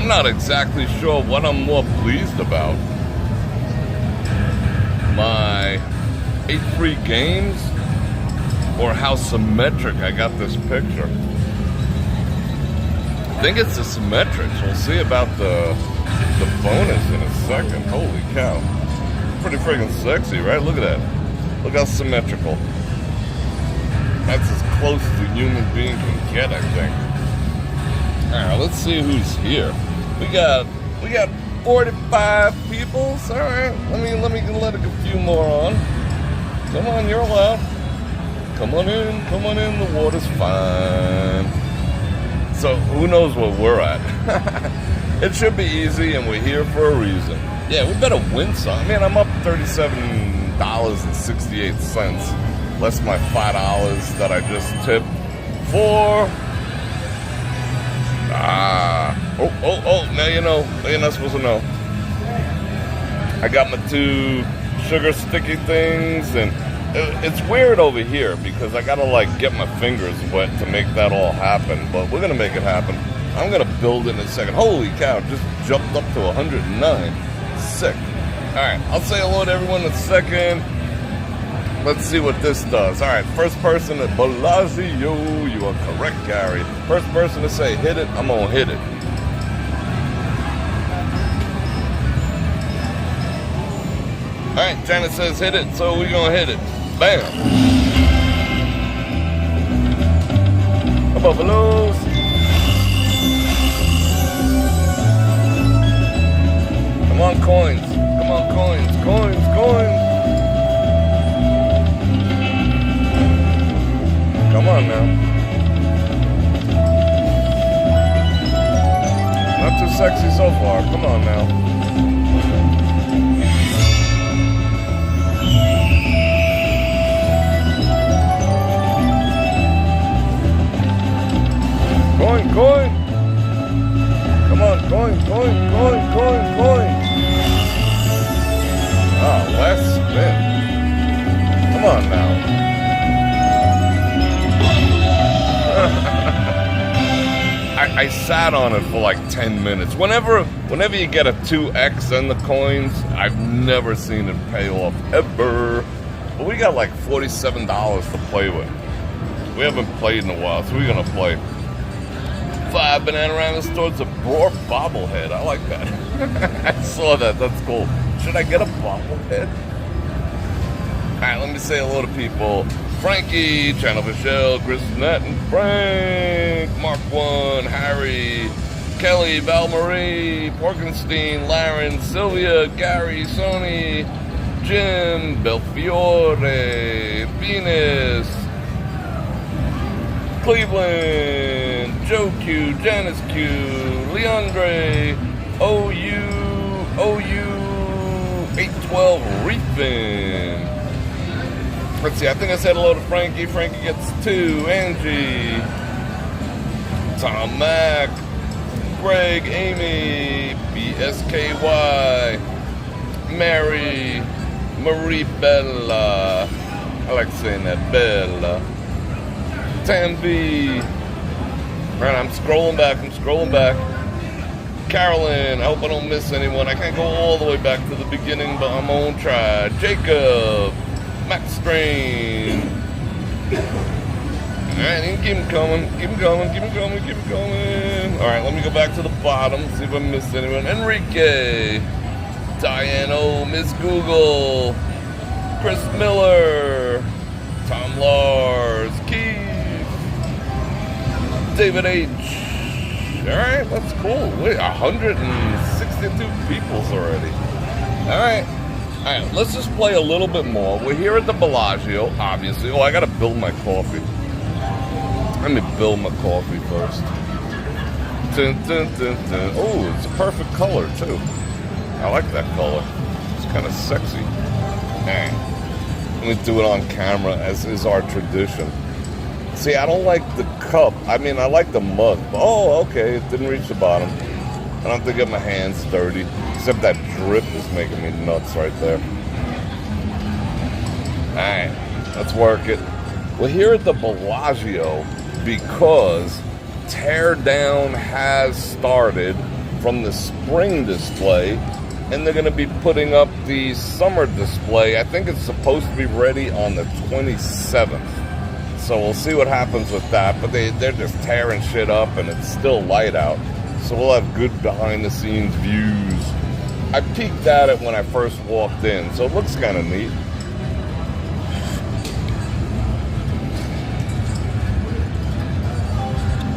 I'm not exactly sure what I'm more pleased about. My 8-3 games or how symmetric I got this picture. I think it's the symmetrics. We'll see about the bonus in a second. Holy cow. Pretty friggin' sexy, right? Look at that. Look how symmetrical. That's as close as a human being can get, I think. Alright, let's see who's here. We got 45 people. Alright, let me let a few more on. Come on, you're allowed. Come on in, the water's fine. So, who knows what we're at? It should be easy, and we're here for a reason. Yeah, we better win some. Man, I'm up $37.68. Less my $5 that I just tipped for. Now you know. You're not supposed to know. I got my 2 sugar sticky things, and it's weird over here because I gotta like get my fingers wet to make that all happen, but we're gonna make it happen. I'm gonna build in a second. Holy cow, just jumped up to 109. Sick. Alright, I'll say hello to everyone in a second. Let's see what this does. Alright, first person at Bellagio. You are correct, Gary. First person to say hit it, I'm gonna hit it. Alright, Janet says hit it, so we're gonna hit it. Bam! Buffaloes. Come on, coins. Come on, coins. Coins, coins. Come on now. Not too sexy so far. Come on now. Coin, coin. Come on, coin, coin, coin, coin, coin. Ah, last spin. Come on now. I sat on it for like 10 minutes. Whenever you get a 2x and the coins, I've never seen it pay off, ever. But we got like $47 to play with. We haven't played in a while, so we're gonna play. 5 Bananarangas towards a Bror bobblehead. I like that. I saw that. That's cool. Should I get a bobblehead? Alright, let me say hello to people. Frankie, Channel Michelle, Chris Nett and Frank, Mark 1, Harry, Kelly, Val Marie, Porkenstein, Laren, Sylvia, Gary, Sony, Jim, Belfiore, Venus, Cleveland, Joe Q, Janice Q, Leandre, OU, 812, Reefin. Let's see, I think I said hello to Frankie. Frankie gets 2. Angie, Tom Mack, Greg, Amy, BSKY, Mary, Marie Bella. I like saying that, Bella. Tanvi. Alright, I'm scrolling back. Carolyn, I hope I don't miss anyone. I can't go all the way back to the beginning, but I'm gonna try. Jacob, Max Strain. Alright, keep him coming. Alright, let me go back to the bottom, see if I missed anyone. Enrique, Diane O, Miss Google, Chris Miller, Tom Lars, Keith, David H. Alright, that's cool. Wait, 162 peoples already. Alright, let's just play a little bit more. We're here at the Bellagio, obviously. Oh, I gotta build my coffee. Let me build my coffee first. Dun, dun, dun, dun. Oh, it's a perfect color, too. I like that color. It's kind of sexy. Alright. Let me do it on camera, as is our tradition. See, I don't like the cup. I mean, I like the mug. Oh, okay, it didn't reach the bottom. I don't have to get my hands dirty. Except that drip is making me nuts right there. Alright, let's work it. We're here at the Bellagio because teardown has started from the spring display, and they're going to be putting up the summer display. I think it's supposed to be ready on the 27th. So we'll see what happens with that. But they're just tearing shit up, and it's still light out. So we'll have good behind-the-scenes views. I peeked at it when I first walked in, so it looks kind of neat.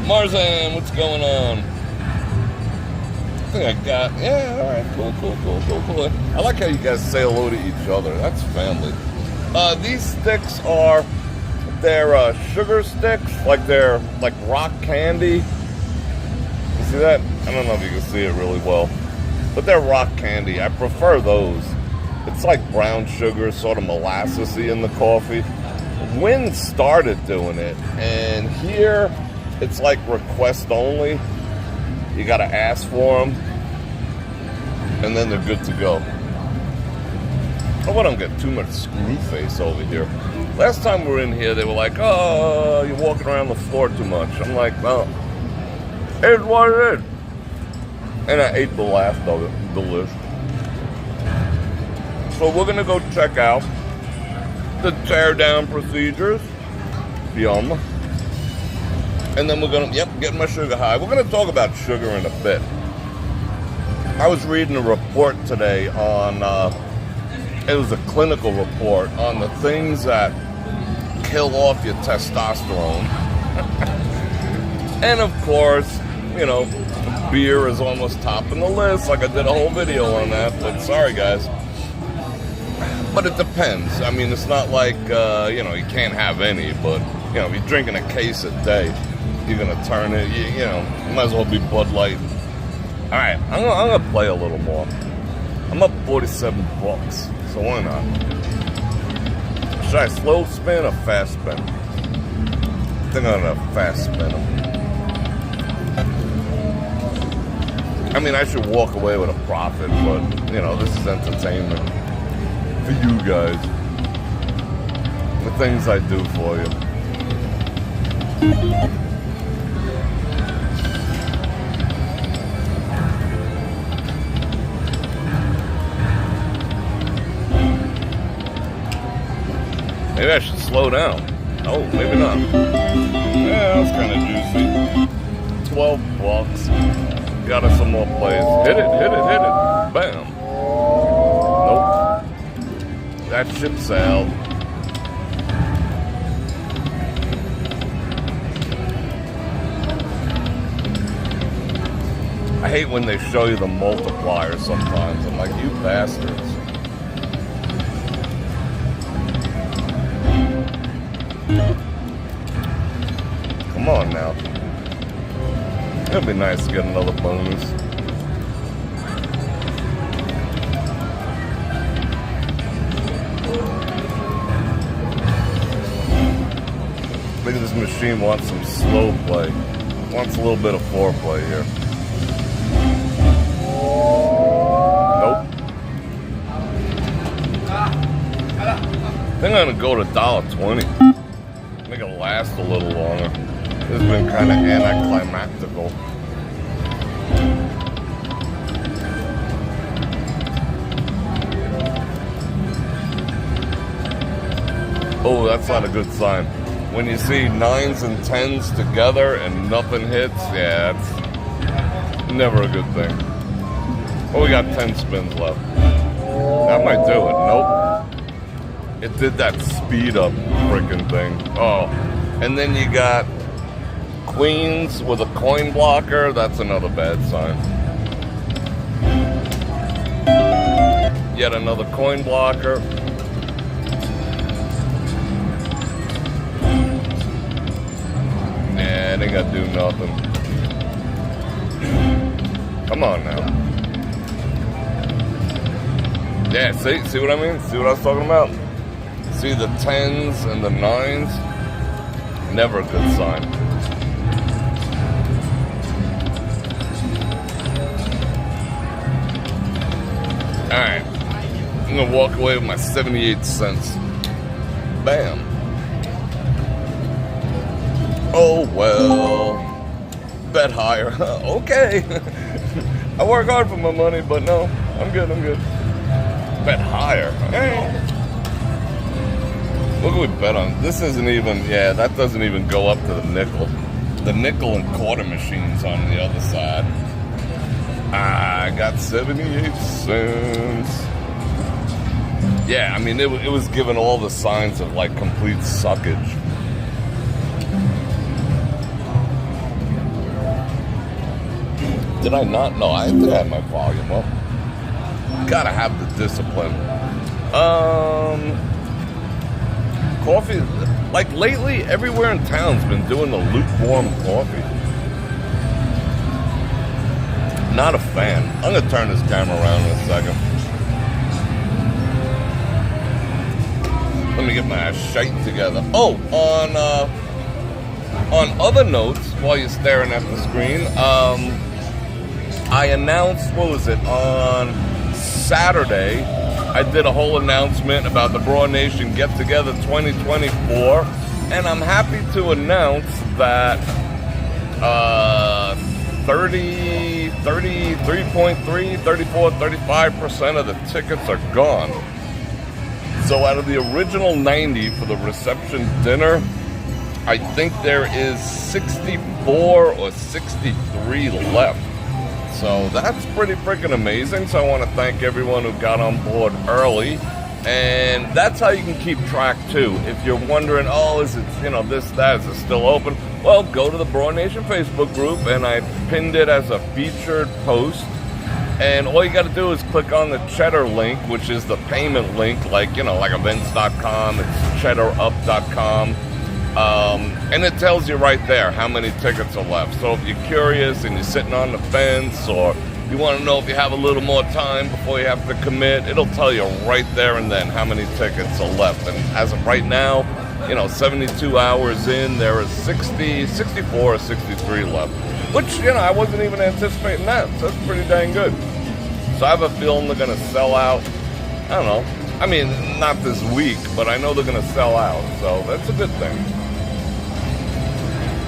Marzan, what's going on? I think I got, yeah, all right, cool. I like how you guys say hello to each other. That's family. These sticks are, they're sugar sticks, they're like rock candy. You see that? I don't know if you can see it really well, but they're rock candy. I prefer those. It's like brown sugar, sort of molassesy in the coffee. Wynn started doing it, and here it's like request only. You gotta ask for them, and then they're good to go. I hope I don't get too much screw face over here. Last time we were in here, they were like, oh, you're walking around the floor too much. I'm like, well, it's what it is. And I ate the last of it. Delicious. So we're gonna go check out the tear down procedures. Yum. And then we're gonna, get my sugar high. We're gonna talk about sugar in a bit. I was reading a report today on, it was a clinical report on the things that kill off your testosterone. And of course, beer is almost topping the list. Like I did a whole video on that, but sorry guys. But it depends. I mean, it's not like, you can't have any, but, if you're drinking a case a day, you're gonna turn it, you might as well be Bud Light. All right, I'm gonna play a little more. I'm up $47, so why not? Should I slow spin or fast spin? I think I'm gonna fast spin them. I mean, I should walk away with a profit, but this is entertainment for you guys. The things I do for you. Maybe I should slow down. Oh, maybe not. Yeah, that was kind of juicy. $12. Got us some more plays. Hit it. Bam. Nope. That ship sailed. I hate when they show you the multiplier sometimes. I'm like, you bastards. Come on now. It'd be nice to get another bonus. I think this machine wants some slow play. Wants a little bit of foreplay here. Nope. I think I'm gonna go to $1.20. Make it last a little longer. This has been kind of anticlimactical. Oh, that's not a good sign. When you see 9s and 10s together and nothing hits, yeah, it's never a good thing. Oh, we got 10 spins left. That might do it. Nope. It did that speed up freaking thing. Oh, and then you got queens with a coin blocker. That's another bad sign. Yet another coin blocker. Nah, it ain't gonna do nothing. Come on now. Yeah, see what I mean? See what I was talking about? See the 10s and the 9s? Never a good sign. Alright. I'm gonna walk away with my 78 cents. Bam. Oh well. Bet higher. Okay. I work hard for my money, but no, I'm good. Bet higher. Hey. What can we bet on? This isn't even, yeah, that doesn't even go up to the nickel. The nickel and quarter machines on the other side. I got 78 cents. Yeah, I mean, it was given all the signs of, like, complete suckage. Did I not? No, I think I had my volume up. Gotta have the discipline. Coffee, like lately, everywhere in town's been doing the lukewarm coffee. Not a fan. I'm gonna turn this camera around in a second. Let me get my shite together. Oh, on other notes, while you're staring at the screen, I announced, what was it, on Saturday, I did a whole announcement about the Bror Nation Get Together 2024, and I'm happy to announce that 35% of the tickets are gone. So out of the original 90 for the reception dinner, I think there is 64 or 63 left. So that's pretty freaking amazing. So I want to thank everyone who got on board early. And that's how you can keep track too. If you're wondering, oh, is it, this, that, is it still open? Well, go to the Bror Nation Facebook group, and I pinned it as a featured post. And all you got to do is click on the Cheddar link, which is the payment link, like events.com, it's cheddarup.com. And it tells you right there how many tickets are left. So if you're curious and you're sitting on the fence, or you want to know if you have a little more time before you have to commit, it'll tell you right there and then how many tickets are left. And as of right now, 72 hours in, there is 64 or 63 left. Which, I wasn't even anticipating that. So that's pretty dang good. So I have a feeling they're going to sell out. I don't know. I mean, not this week, but I know they're going to sell out. So that's a good thing.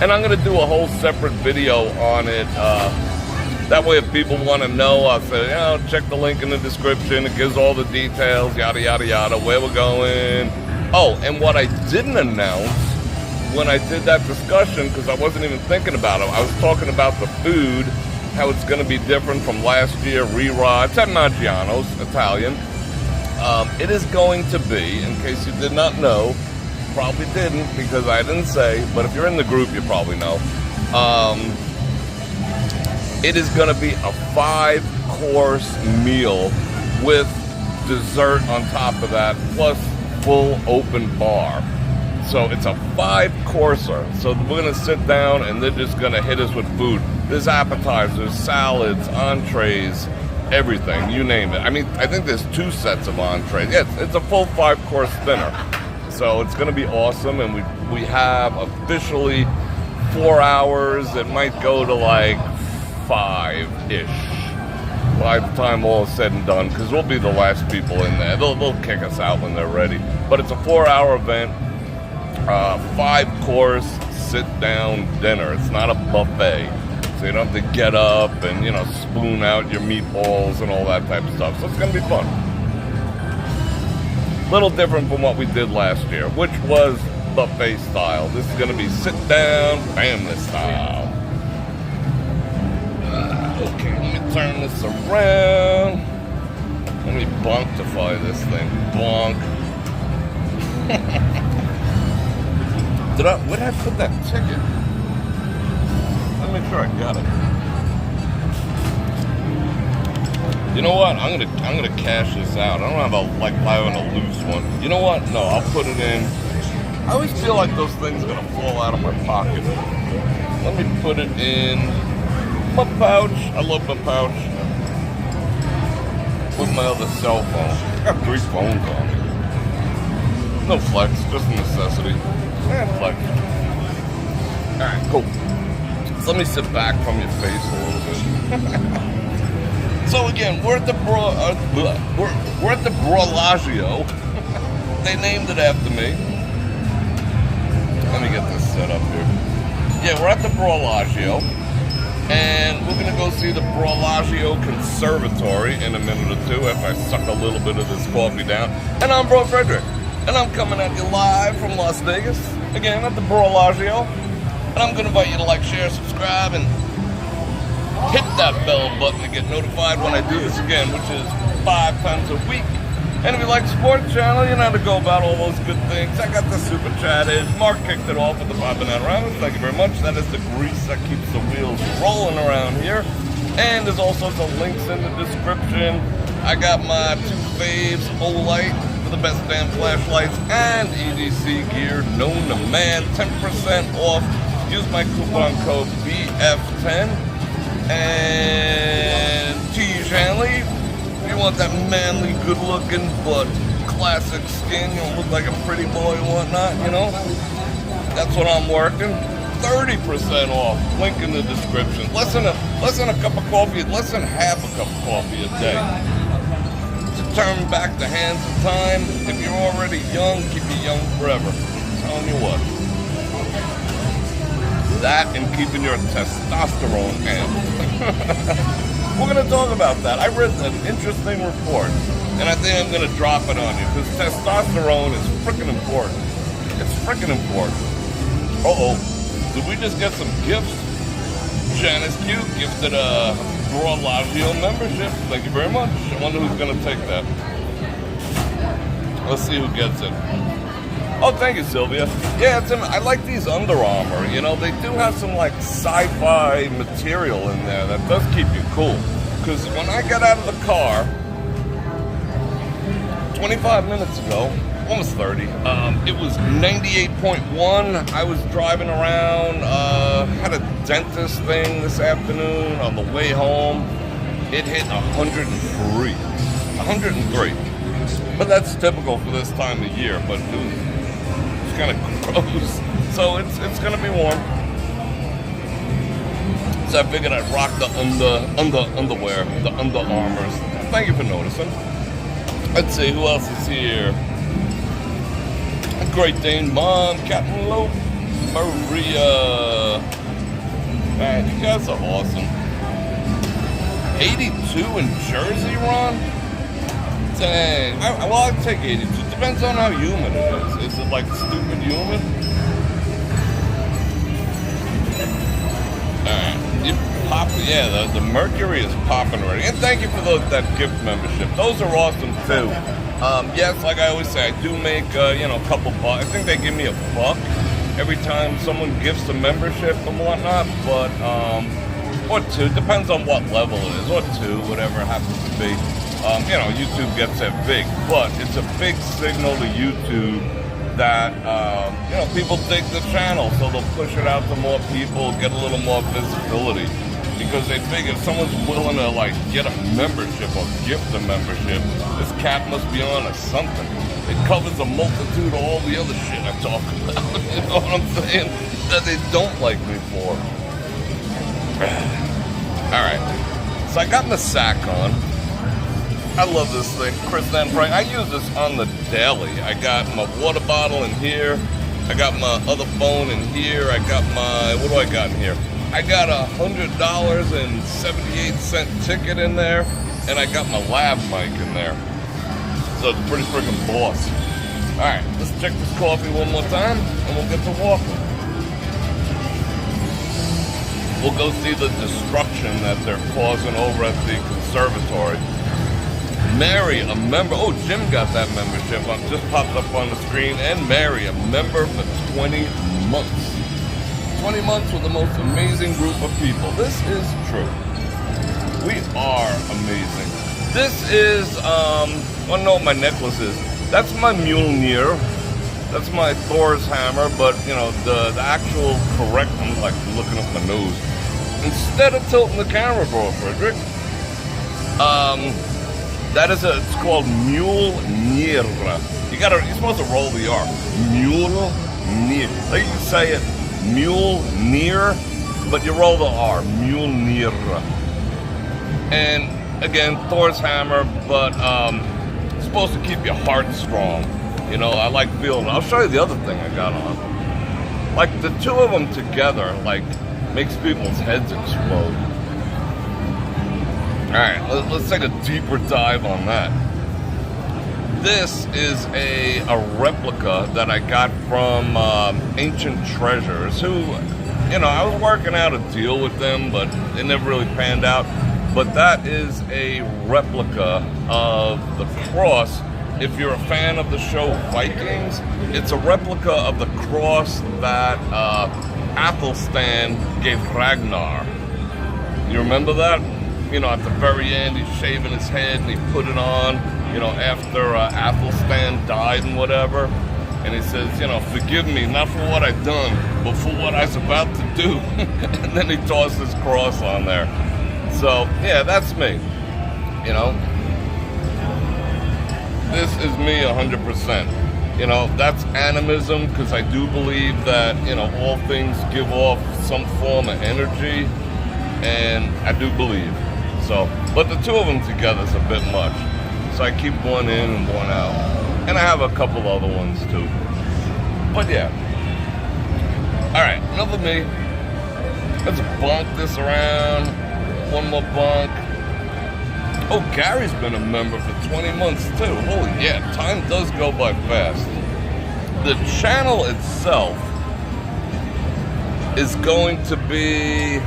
And I'm going to do a whole separate video on it. That way, if people want to know, I'll say, check the link in the description. It gives all the details, yada, yada, yada, where we're going. Oh, and what I didn't announce when I did that discussion, because I wasn't even thinking about it, I was talking about the food, how it's going to be different from last year, Rira. It's at Maggiano's, Italian. It is going to be, in case you did not know, probably didn't because I didn't say, but if you're in the group, you probably know. It is going to be a 5-course meal with dessert on top of that, plus full open bar. So it's a 5-courser. So we're going to sit down and they're just going to hit us with food. There's appetizers, salads, entrees, everything, you name it. I mean, I think there's 2 sets of entrees. Yeah, it's a full 5-course dinner. So it's going to be awesome, and we have officially 4 hours. It might go to like 5-ish by the time all is said and done, because we'll be the last people in there. They'll kick us out when they're ready. But it's a 4-hour event, 5-course sit-down dinner. It's not a buffet. So you don't have to get up and, spoon out your meatballs and all that type of stuff. So it's going to be fun. Little different from what we did last year, which was buffet style. This is going to be sit-down family style. Okay, let me turn this around. Let me bonkify this thing. Bonk. Where did I put that ticket? Let me make sure I got it. You know what? I'm gonna cash this out. I don't have having a loose one. You know what? No, I'll put it in. I always feel like those things are gonna fall out of my pocket. Let me put it in my pouch. I love my pouch. With my other cell phone. I got 3 phones on. No flex, just a necessity. Flex. Alright, cool. So let me sit back from your face a little bit. So again, we're at the Brolagio. They named it after me. Let me get this set up here. Yeah, we're at the Brolagio, And we're gonna go see the Bror Conservatory in a minute or two after I suck a little bit of this coffee down. And I'm Bror Fredrik, and I'm coming at you live from Las Vegas, again at the Bror. And I'm gonna invite you to like, share, subscribe, and hit that bell button to get notified when I do this again, which is 5 times a week. And if you like to support the channel, you know how to go about all those good things. I got the super chat is. Mark kicked it off with the popping out around. Thank you very much. That is the grease that keeps the wheels rolling around here. And there's all sorts of links in the description. I got my 2 faves, Olight for the best damn flashlights, and EDC gear known to man. 10% off. Use my coupon code BF10. And T. Shanley. You want that manly, good-looking, but classic skin, you look like a pretty boy and whatnot, you know? That's what I'm working. 30% off. Link in the description. Less than a cup of coffee, less than half a cup of coffee a day. To turn back the hands of time, if you're already young, keep you young forever. I'm telling you what. That and keeping your testosterone amped. We're going to talk about that. I read an interesting report, and I think I'm going to drop it on you, because testosterone is freaking important. It's freaking important. Uh-oh. Did we just get some gifts? Janice Q gifted a Bror membership. Thank you very much. I wonder who's going to take that. Let's see who gets it. Oh, thank you, Sylvia. Yeah, I like these Under Armour. You know, they do have some, like, sci-fi material in there that does keep you cool. Because when I got out of the car 25 minutes ago, almost 30, it was 98.1. I was driving around, had a dentist thing this afternoon on the way home. It hit 103. 103. But that's typical for this time of year, but it was kind of gross, so it's gonna be warm. So I figured I'd rock the underwear, the Under Armours. Thank you for noticing. Let's see who else is here. Great Dane Mom, Captain Lope, Maria. Man, you guys are awesome. 82 in Jersey, Ron. Dang. Well, I'd take 82. Depends on how humid it is. Is it like stupid humid? Alright. You pop, yeah, the mercury is popping already. And thank you for that gift membership. Those are awesome too. Yes, like I always say, I do make a couple bucks. I think they give me $1 every time someone gifts a membership and whatnot, but or $2, depends on what level it is, or $2, whatever it happens to be. YouTube gets that big, but it's a big signal to YouTube that, people dig the channel, so they'll push it out to more people, get a little more visibility, because they figure if someone's willing to, like, get a membership or gift a membership, this cat must be on to something. It covers a multitude of all the other shit I talk about, you know what I'm saying, that they don't like me for. Alright, so I got my sack on. I love this thing, Chris and Frank. I use this on the daily. I got my water bottle in here. I got my other phone in here. I got my, what do I got in here? I got $100.78 ticket in there, and I got my lav mic in there. So it's pretty freaking boss. All right, let's check this coffee one more time, and we'll get to walking. We'll go see the destruction that they're causing over at the conservatory. Mary, a member. Oh, Jim got that membership. Just popped up on the screen. And Mary, a member for 20 months. 20 months with the most amazing group of people. This is true. We are amazing. This is, I don't know what my necklace is. That's my Mjolnir. That's my Thor's hammer, but, the actual correct, I'm like looking up my nose. Instead of tilting the camera, Bror Fredrik, it's called Mjolnir. You're supposed to roll the R. Mjolnir. Like you say it, Mjolnir, but you roll the R. Mjolnir. And again, Thor's hammer, but it's supposed to keep your heart strong. I like feeling. I'll show you the other thing I got on. Like the two of them together, like Makes people's heads explode. Alright, let's take a deeper dive on that. This is a replica that I got from Ancient Treasures, who, you know, I was working out a deal with them, but it never really panned out. But that is a replica of the cross. If you're a fan of the show Vikings, it's a replica of the cross that Athelstan gave Ragnar. You remember that? You know, at the very end, he's shaving his head and he put it on, you know, after Athelstan died and whatever. And he says, you know, forgive me, not for what I've done, but for what I was about to do. And then he tossed his cross on there. So, yeah, that's me. You know, this is me 100%. You know, that's animism, because I do believe that, you know, all things give off some form of energy. And I do believe. So, but the two of them together is a bit much. So I keep one in and one out. And I have a couple other ones too. But yeah. Alright, another me. Let's bonk this around. One more bonk. Oh, Gary's been a member for 20 months too. Holy yeah, time does go by fast. The channel itself is going to be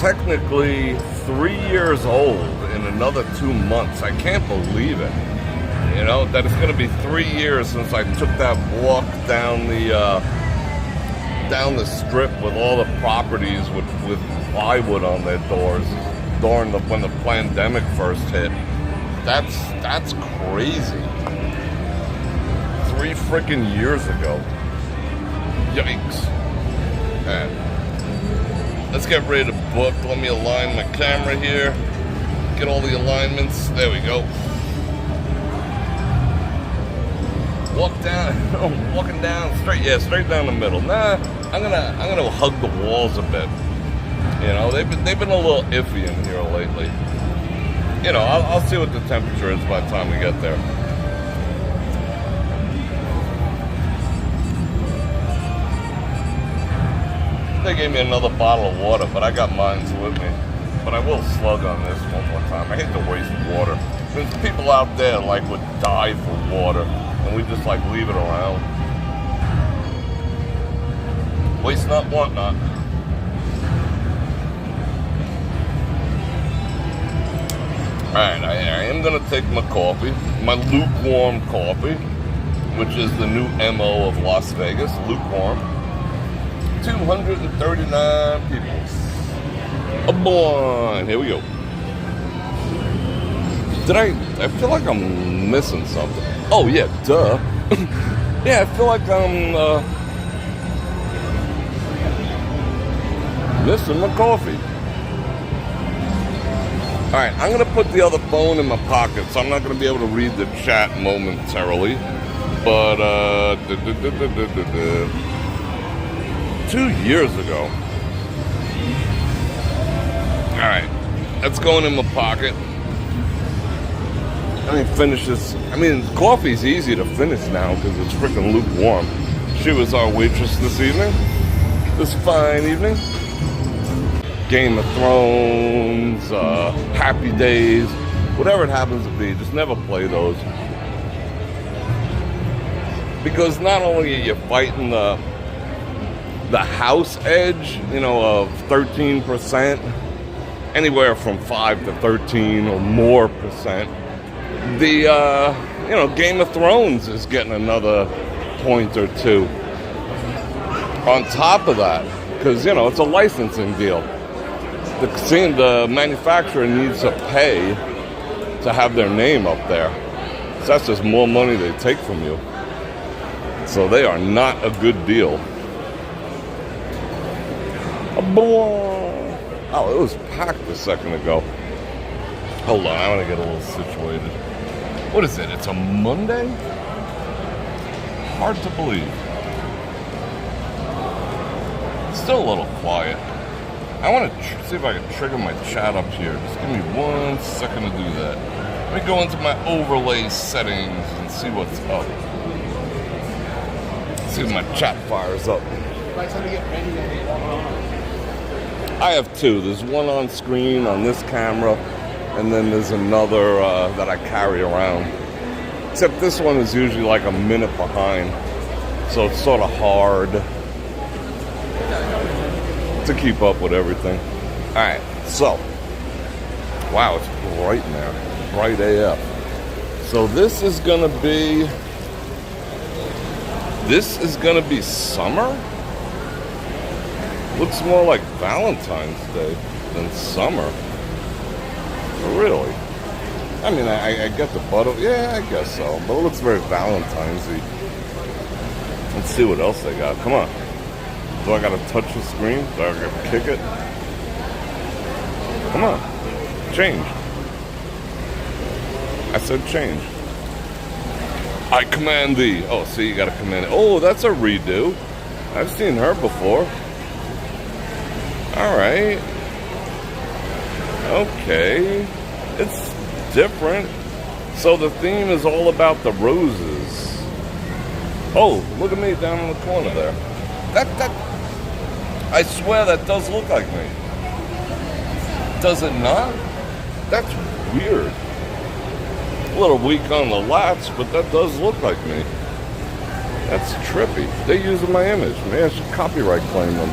technically 3 years old in another 2 months. I can't believe it. You know, that it's going to be 3 years since I took that walk down the strip with all the properties with plywood on their doors during when the pandemic first hit. That's crazy. 3 freaking years ago. Yikes. Man. Let's get ready to book. Let me align my camera here. Get all the alignments. There we go. Walking down straight. Yeah, straight down the middle. Nah, I'm gonna hug the walls a bit. You know, they've been a little iffy in here lately. You know, I'll see what the temperature is by the time we get there. They gave me another bottle of water, but I got mine with me. But I will slug on this one more time. I hate to waste water. There's people out there like would die for water, and we just like leave it around. Waste not, want not. Alright, I am gonna take my coffee, my lukewarm coffee, which is the new MO of Las Vegas, lukewarm. 239 people. A boy. Here we go. I feel like I'm missing something. Oh yeah, duh. Yeah, I feel like I'm missing my coffee. Alright, I'm gonna put the other phone in my pocket, so I'm not gonna be able to read the chat momentarily. But 2 years ago. Alright, that's going in my pocket. Let me finish this. I mean, coffee's easy to finish now because it's freaking lukewarm. She was our waitress this evening. This fine evening. Game of Thrones, Happy Days, whatever it happens to be, just never play those. Because not only are you fighting the house edge, you know, of 13%, anywhere from 5 to 13 or more percent. The, you know, Game of Thrones is getting another point or two on top of that, because, you know, it's a licensing deal. The manufacturer needs to pay to have their name up there. So that's just more money they take from you. So they are not a good deal. Oh, it was packed a second ago. Hold on, I want to get a little situated. What is it? It's a Monday? Hard to believe. Still a little quiet. I want to see if I can trigger my chat up here. Just give me 1 second to do that. Let me go into my overlay settings and see what's up. See if my chat fires up. I have two. There's one on screen on this camera, and then there's another that I carry around. Except this one is usually like a minute behind, so it's sort of hard to keep up with everything. Alright, so, wow, it's bright now. Bright AF. So this is gonna be summer? Looks more like Valentine's Day than summer. Really? I mean, I get the butter. Yeah, I guess so. But it looks very Valentine's-y. Let's see what else they got. Come on. Do I gotta touch the screen? Do I gotta kick it? Come on. Change. I said change. I command thee. Oh, see, you gotta command it. Oh, that's a redo. I've seen her before. Alright. Okay. It's different. So the theme is all about the roses. Oh, look at me down in the corner there. That I swear that does look like me. Does it not? That's weird. A little weak on the lats, but that does look like me. That's trippy. They're using my image. Maybe I should copyright claim them.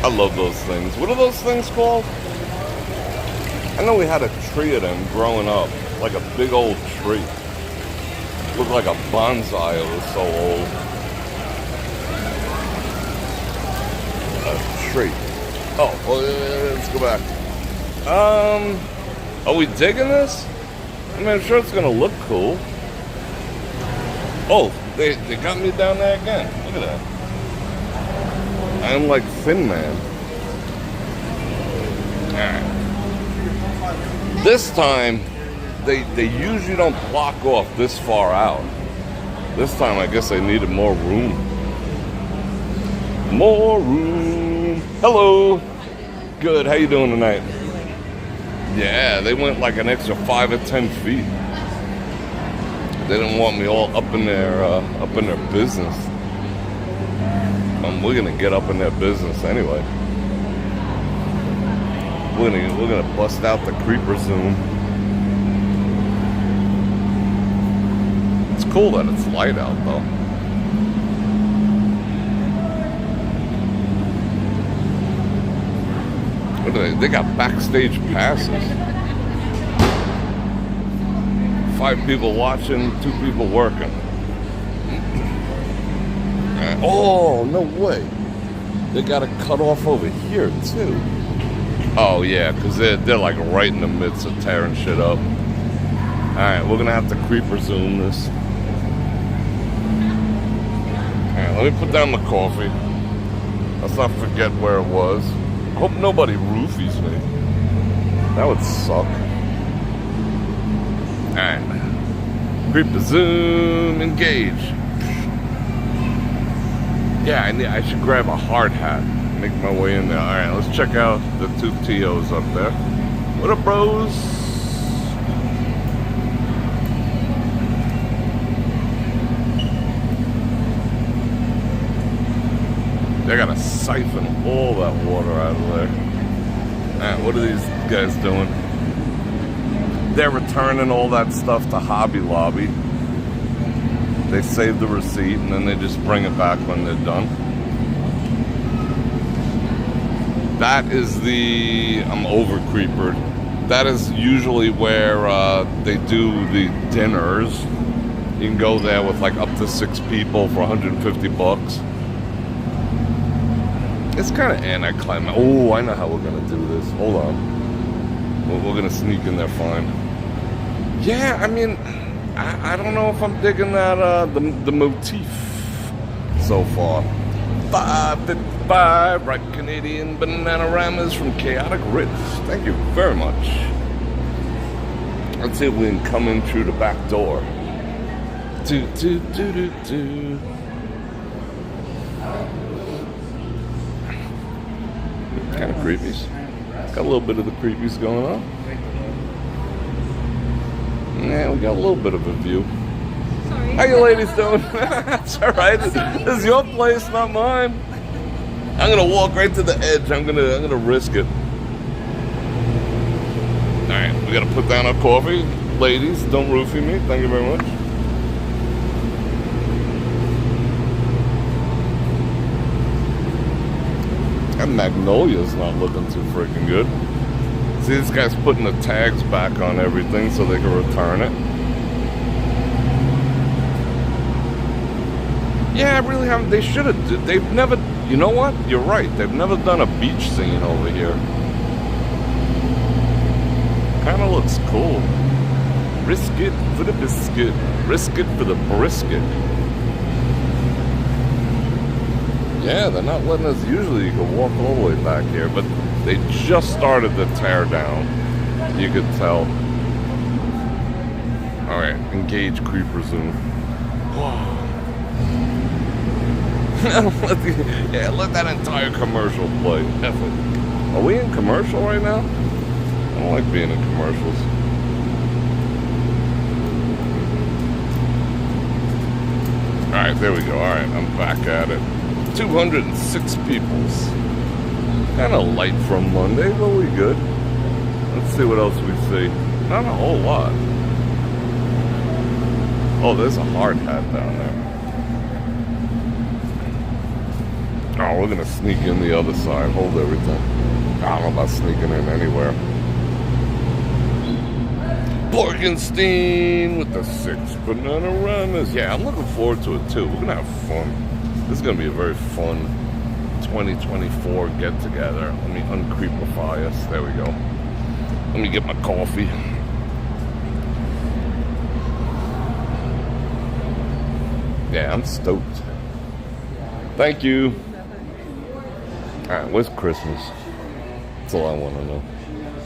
I love those things. What are those things called? I know we had a tree of them growing up. Like a big old tree. Looked like a bonsai. It was so old. A tree. Oh, well, let's go back. Are we digging this? I mean, I'm sure it's gonna look cool. Oh, they got me down there again. Look at that. I'm like Thin Man. Alright. This time, they usually don't block off this far out. This time, I guess they needed more room. More room. Hello. Good. How you doing tonight? Yeah, they went like an extra 5 or 10 feet. They didn't want me all up in their business. We're gonna get up in their business anyway. We're gonna bust out the creeper zoom. It's cool that it's light out though. What are they? They got backstage passes. 5 people watching, 2 people working. Oh, no way. They got it cut off over here, too. Oh, yeah, because they're like right in the midst of tearing shit up. Alright, we're going to have to creeper zoom this. Alright, let me put down the coffee. Let's not forget where it was. I hope nobody roofies me. That would suck. Alright. Creeper zoom, engage. Yeah, I should grab a hard hat. Make my way in there. Alright, let's check out the 2 TOs up there. What up, bros? They gotta siphon all that water out of there. Alright, what are these guys doing? They're returning all that stuff to Hobby Lobby. They save the receipt and then they just bring it back when they're done. That is I'm over creepered. That is usually where they do the dinners. You can go there with like up to 6 people for $150. It's kind of anticlimactic. Oh, I know how we're gonna do this. Hold on. We're gonna sneak in there fine. Yeah, I mean, I don't know if I'm digging that the motif so far. 555 right Canadian Bananaramas from Chaotic Riff. Thank you very much. Let's see if we can come in through the back door. Kind of creepies. Got a little bit of the creepies going on. Yeah, we got a little bit of a view. Sorry. How you ladies doing? That's all right. This is your place, not mine. I'm gonna walk right to the edge. I'm gonna risk it. All right, we gotta put down our coffee. Ladies, don't roofie me. Thank you very much. And Magnolia's not looking too freaking good. See, this guy's putting the tags back on everything so they can return it. Yeah, I really haven't. They should have. They've never. You know what? You're right. They've never done a beach scene over here. Kind of looks cool. Risk it for the biscuit. Risk it for the brisket. Yeah, they're not letting us. Usually you can walk all the way back here, but they just started the tear down. You could tell. Alright, engage creeper zoom. Let that entire commercial play. F it. Are we in commercial right now? I don't like being in commercials. Alright, there we go. Alright, I'm back at it. 206 peoples. Kind of light from Monday, but we good. Let's see what else we see. Not a whole lot. Oh, there's a hard hat down there. Oh, we're gonna sneak in the other side. Hold everything. I don't know about sneaking in anywhere. Borgenstein with the 6 banana runners. Yeah, I'm looking forward to it too. We're gonna have fun. This is gonna be a very fun 2024 get together. Let me uncreepify us. There we go. Let me get my coffee. Yeah, I'm stoked. Thank you. Alright, where's Christmas? That's all I want to know.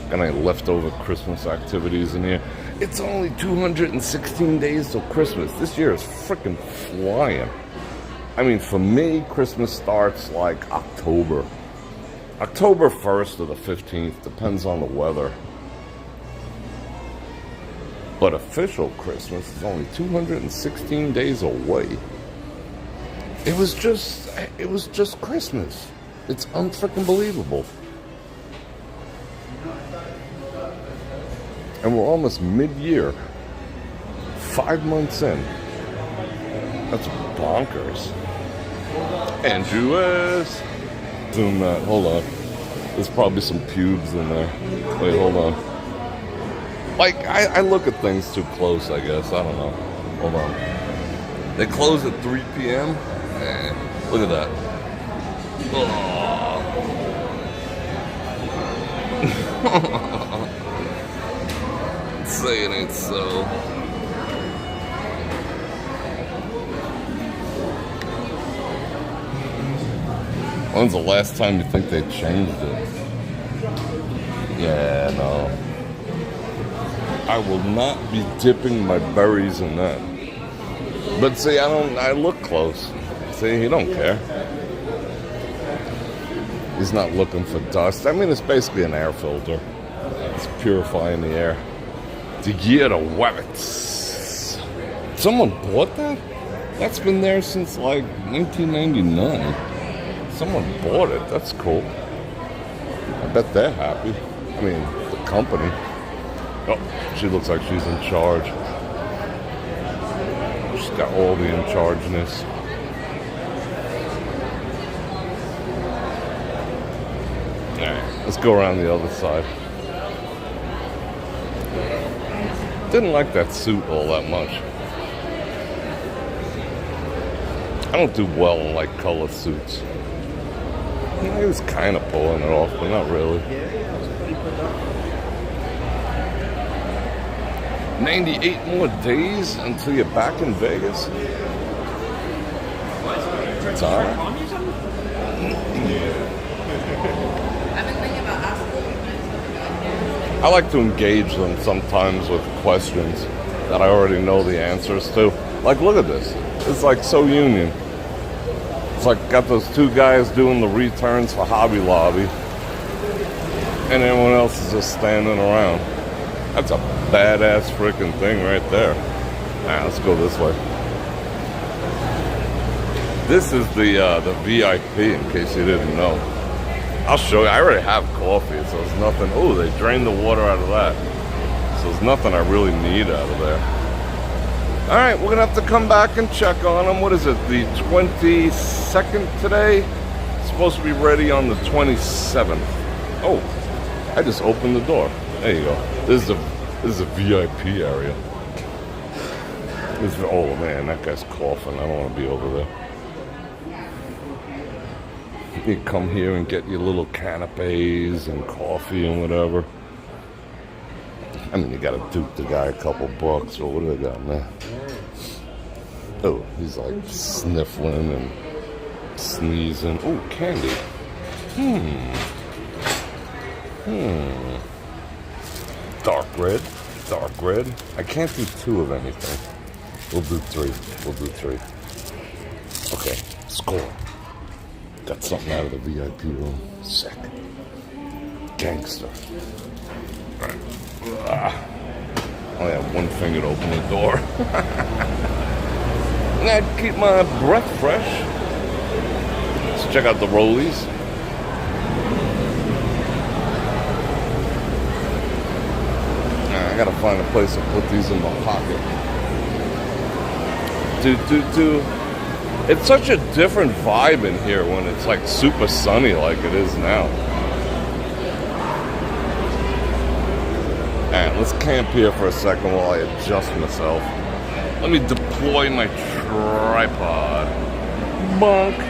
Got any leftover Christmas activities in here? It's only 216 days till Christmas. This year is freaking flying. I mean, for me, Christmas starts like October. October 1st or the 15th, depends on the weather. But official Christmas is only 216 days away. It was just Christmas. It's unfreaking believable. And we're almost mid-year. 5 months in. That's bonkers. Andrew S. Zoom that. Hold on. There's probably some pubes in there. Wait, hold on. Like, I look at things too close, I guess. I don't know. Hold on. They close at 3 p.m.? Look at that. Oh. Say it ain't so. When's the last time you think they changed it? Yeah, no. I will not be dipping my berries in that. But see, I look close. See, he don't care. He's not looking for dust. I mean, it's basically an air filter. It's purifying the air. To get a wabbits. Someone bought that? That's been there since like 1999. Someone bought it. That's cool. I bet they're happy. I mean, the company. Oh, she looks like she's in charge. She's got all the in-chargeness. Alright, let's go around the other side. Didn't like that suit all that much. I don't do well in like color suits. He was kind of pulling it off, but not really. 98 more days until you're back in Vegas. Sorry. I like to engage them sometimes with questions that I already know the answers to. Like, look at this. It's like so union. It's like got those 2 guys doing the returns for Hobby Lobby, and everyone else is just standing around. That's a badass freaking thing right there. Alright, let's go this way. This is the VIP, in case you didn't know. I'll show you. I already have coffee, so there's nothing. Oh, they drained the water out of that. So there's nothing I really need out of there. All right, we're gonna have to come back and check on them. What is it? The 22nd today? It's supposed to be ready on the 27th. Oh, I just opened the door. There you go. This is a VIP area. Oh man, that guy's coughing. I don't want to be over there. You come here and get your little canapes and coffee and whatever. I mean, you gotta dupe the guy a couple bucks, or what do they got in there? Oh, he's like sniffling and sneezing. Oh, candy. Dark red. I can't do 2 of anything. We'll do 3. Okay, score. Got something out of the VIP room. Sick. Gangster. Alright. I only have one finger to open the door. I gotta keep my breath fresh. Let's check out the rollies. I gotta find a place to put these in my pocket. It's such a different vibe in here when it's like super sunny like it is now. Alright, let's camp here for a second while I adjust myself. Let me deploy my tripod. Bonk.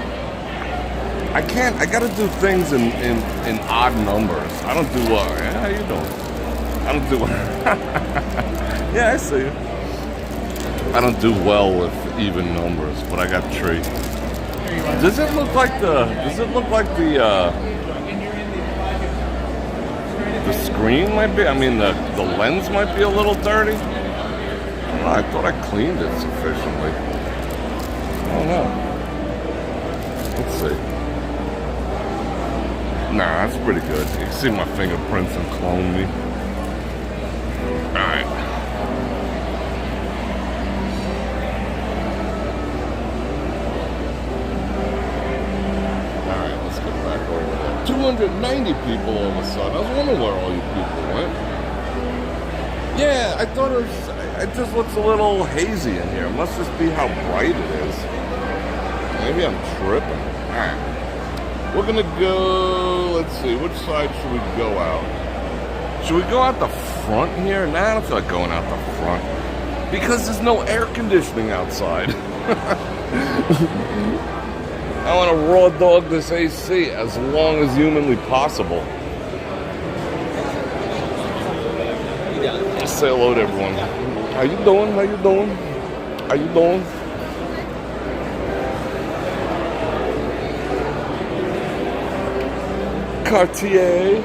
I gotta do things in odd numbers. I don't do how you doing? I don't do yeah, I see you. I don't do well with even numbers, but I got 3. Does it look like the screen might be, I mean the lens might be a little dirty? I don't know, I thought I cleaned it sufficiently. I don't know. Let's see. Nah, that's pretty good. You can see my fingerprints and clone me. Alright. Alright, let's get back over there. 290 people all of a sudden. I was wondering where all you people went. Yeah, I thought it just looks a little hazy in here. It must just be how bright it is. Maybe I'm tripping. Alright. We're gonna go, let's see, which side should we go out? Should we go out the front here? Nah, I don't feel like going out the front. Because there's no air conditioning outside. I want to raw dog this AC as long as humanly possible. Just say hello to everyone. How you doing? How you doing? How you doing? Cartier.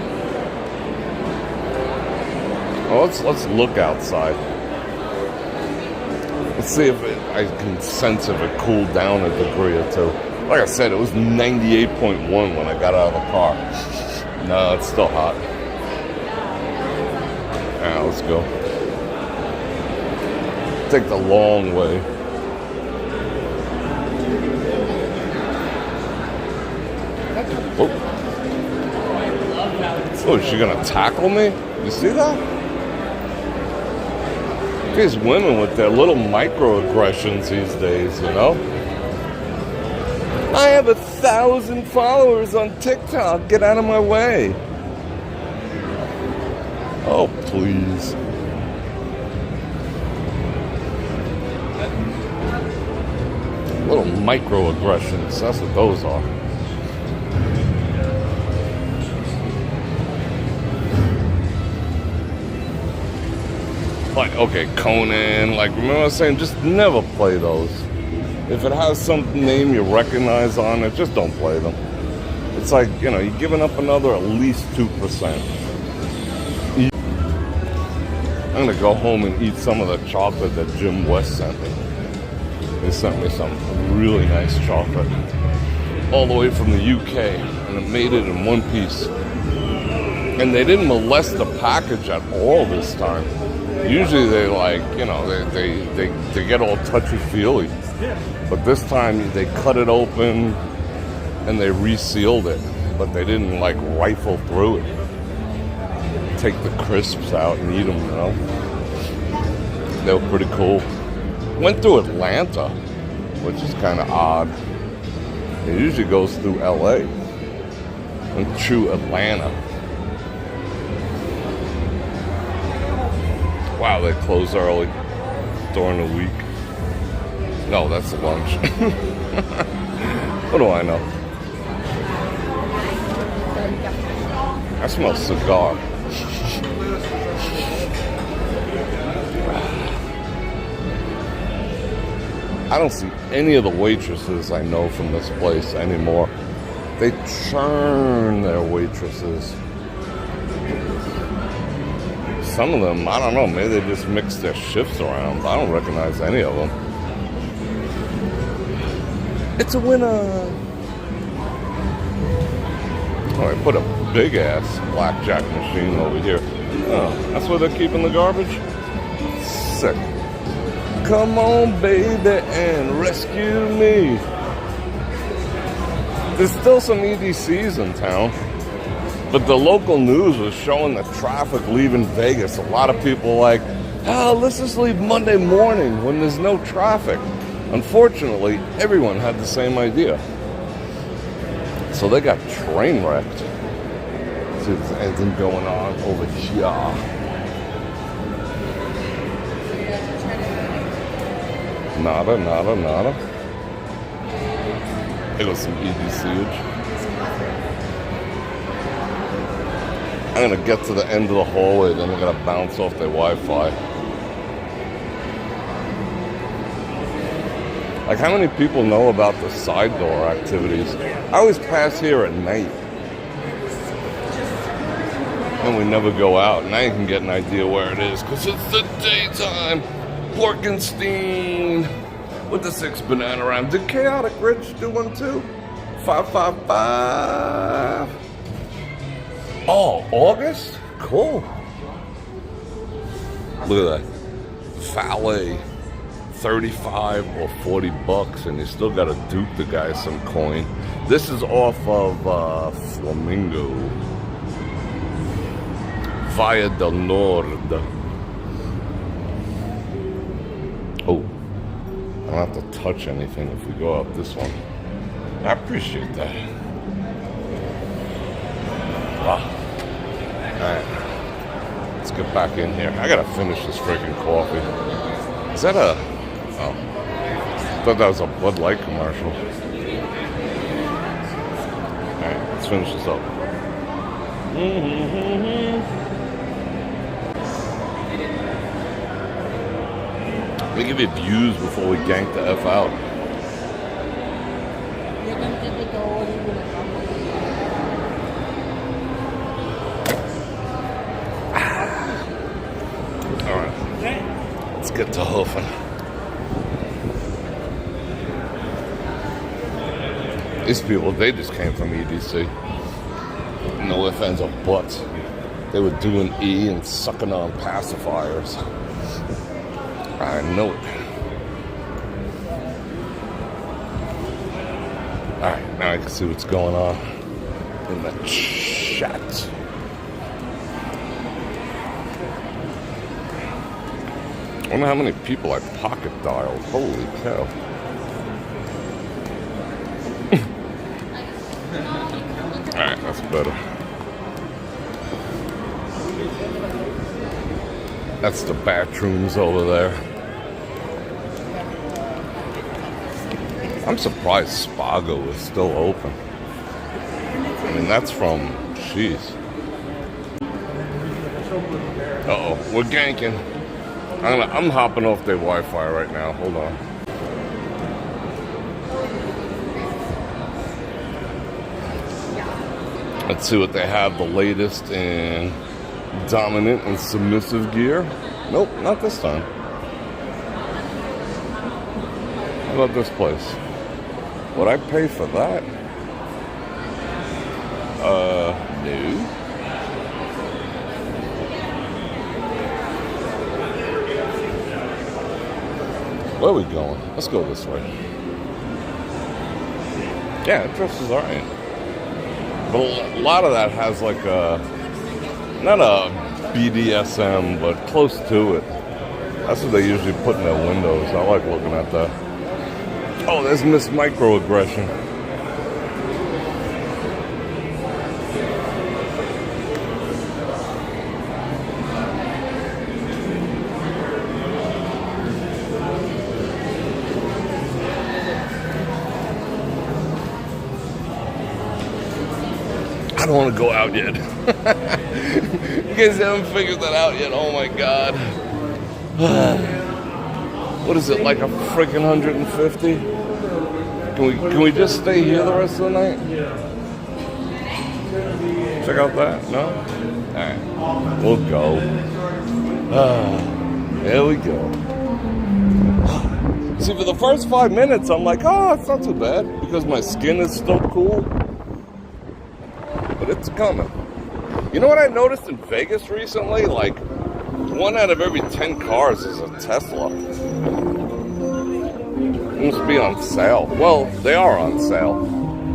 Oh, let's look outside. Let's see if I can sense if it cooled down a degree or 2. Like I said, it was 98.1 when I got out of the car. No, it's still hot. Alright, let's go. Take the long way. Oh, is she gonna tackle me? You see that? These women with their little microaggressions these days, you know? I have 1,000 followers on TikTok. Get out of my way. Oh, please. Little microaggressions. That's what those are. Like, okay, Conan, like, remember I was saying, just never play those. If it has some name you recognize on it, just don't play them. It's like, you know, you're giving up another at least 2%. I'm gonna go home and eat some of the chocolate that Jim West sent me. They sent me some really nice chocolate. All the way from the UK, and it made it in one piece. And they didn't molest the package at all this time. Usually they like, you know, they get all touchy-feely. But this time they cut it open and they resealed it. But they didn't like rifle through it. Take the crisps out and eat them, you know. They were pretty cool. Went through Atlanta, which is kind of odd. It usually goes through LA. Went through Atlanta. Wow, they close early during the week. No, that's lunch. What do I know? I smell cigar. I don't see any of the waitresses I know from this place anymore. They churn their waitresses. Some of them, I don't know, maybe they just mix their shifts around. I don't recognize any of them. It's a winner. Oh, I put a big ass blackjack machine over here. Oh, that's where they're keeping the garbage? Sick. Come on, baby, and rescue me. There's still some EDCs in town. But the local news was showing the traffic leaving Vegas. A lot of people like, oh, let's just leave Monday morning when there's no traffic. Unfortunately, everyone had the same idea. So they got train wrecked. See if there's anything going on over here. Nada. There goes some EDCage. I'm gonna get to the end of the hallway, then I'm gonna bounce off their Wi-Fi. Like, how many people know about the side door activities? I always pass here at night. And we never go out. Now you can get an idea where it is, because it's the daytime. Porkenstein with the 6 banana rhyme. Did Chaotic Rich do one too? 555. Oh, August? Cool. Look at that. Valet, 35 or 40 bucks, and you still got to dupe the guy some coin. This is off of Flamingo. Via del Nord. Oh, I don't have to touch anything if we go up this one. I appreciate that. Wow. Alright, let's get back in here. I gotta finish this freaking coffee. Is that a... Oh. I thought that was a Bud Light commercial. Alright, let's finish this up. Let me give you views before we gank the F out. Let's get to Hofen. These people, they just came from EDC. No ifs, ands, or buts. They were doing E and sucking on pacifiers. I know it. Alright, now I can see what's going on in the chat. I wonder how many people I pocket dialed. Holy cow. Alright, that's better. That's the bathrooms over there. I'm surprised Spago is still open. I mean, that's from... Jeez. Uh-oh, we're ganking. I'm hopping off their Wi-Fi right now. Hold on. Let's see what they have the latest in dominant and submissive gear. Nope, not this time. How about this place? Would I pay for that? No. Where are we going? Let's go this way. Yeah, it dresses alright. But a lot of that has like a, not a BDSM, but close to it. That's what they usually put in their windows. I like looking at that. Oh, there's Miss Microaggression. I don't want to go out yet. You guys haven't figured that out yet. Oh my God. What is it, like a freaking 150? Can we just stay here the rest of the night? Check out that? No? Alright. We'll go. There we go. See, for the first 5 minutes, I'm like, oh, it's not too bad. Because my skin is still cool. But it's coming. You know what I noticed in Vegas recently? Like, 1 out of every 10 cars is a Tesla. It must be on sale. Well, they are on sale.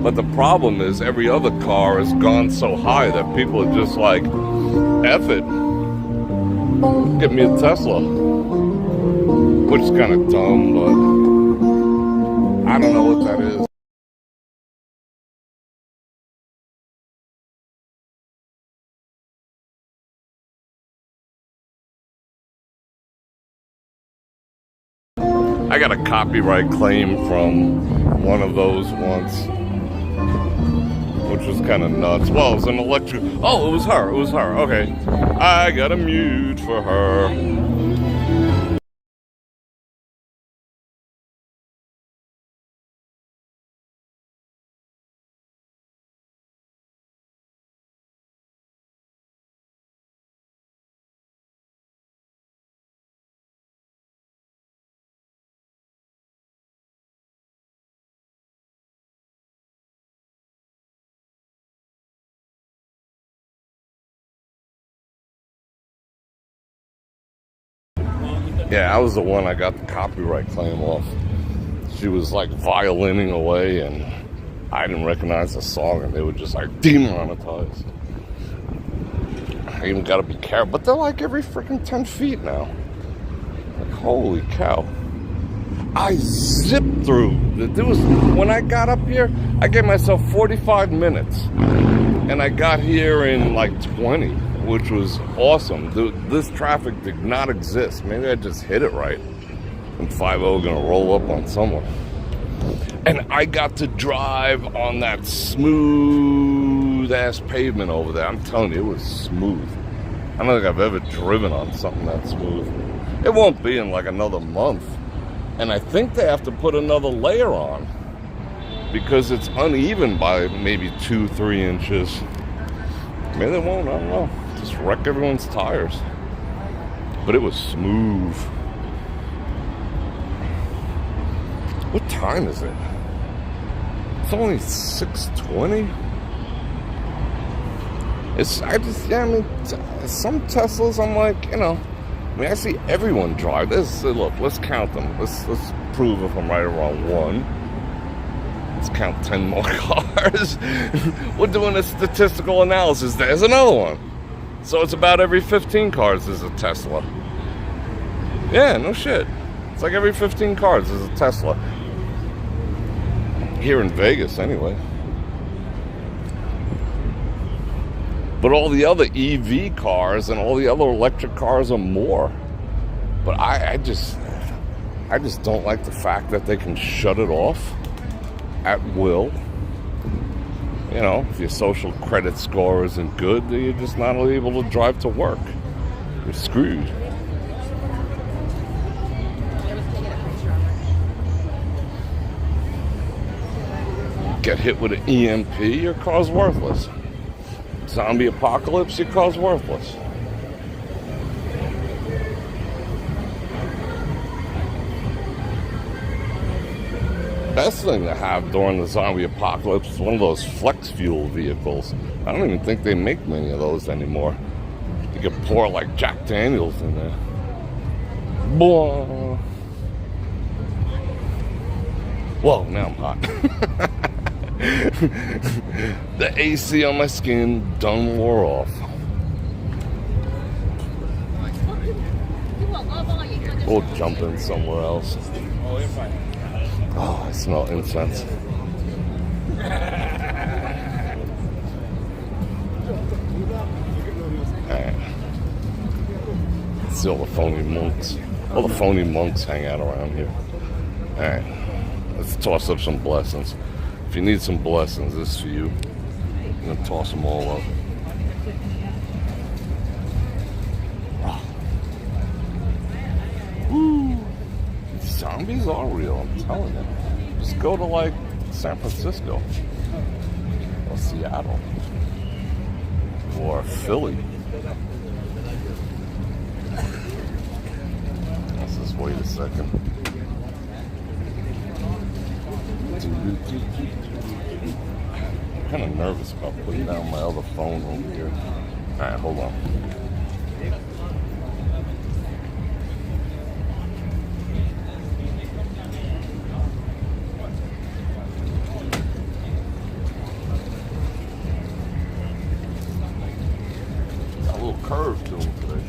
But the problem is every other car has gone so high that people are just like, F it. Get me a Tesla. Which is kind of dumb, but I don't know what that is. I got a copyright claim from one of those once, which was kind of nuts. Well, it was an electric... Oh, it was her. It was her. Okay. I got a mute for her. Yeah, I was the one I got the copyright claim off. She was like violining away and I didn't recognize the song and they were just like demonetized. I even gotta be careful, but they're like every freaking 10 feet now. Like, holy cow. I zipped through. There was, when I got up here, I gave myself 45 minutes and I got here in like 20. Which was awesome. This traffic did not exist. Maybe I just hit it right. And 5-0 gonna roll up on someone. And I got to drive on that smooth ass pavement over there. I'm telling you, it was smooth. I don't think I've ever driven on something that smooth. It won't be in like another month. And I think they have to put another layer on because it's uneven by maybe 2-3 inches. Maybe they won't, I don't know. Just wreck everyone's tires. But it was smooth. What time is it? It's only 6:20. Some Teslas, I'm like, I see everyone drive this. Look, let's count them. Let's prove if I'm right or wrong. 1. Let's count 10 more cars. We're doing a statistical analysis. There's another one. So it's about every 15 cars is a Tesla. Yeah, no shit. It's like every 15 cars is a Tesla. Here in Vegas, anyway. But all the other EV cars and all the other electric cars are more. But I just don't like the fact that they can shut it off at will. If your social credit score isn't good, then you're just not able to drive to work. You're screwed. Get hit with an EMP, your car's worthless. Zombie apocalypse, your car's worthless. Best thing to have during the zombie apocalypse is one of those flex fuel vehicles. I don't even think they make many of those anymore. You could pour like Jack Daniels in there. Blah. Whoa, now I'm hot. The AC on my skin done wore off. We'll jump in somewhere else. Oh, I smell incense. Alright. See all the phony monks. All the phony monks hang out around here. Alright. Let's toss up some blessings. If you need some blessings, this is for you. I'm gonna toss them all up. Woo! Zombies are real, I'm telling you. Just go to like San Francisco or Seattle or Philly. Let's just wait a second. I'm kind of nervous about putting down my other phone over here. Alright, hold on. Got a little curve to him today.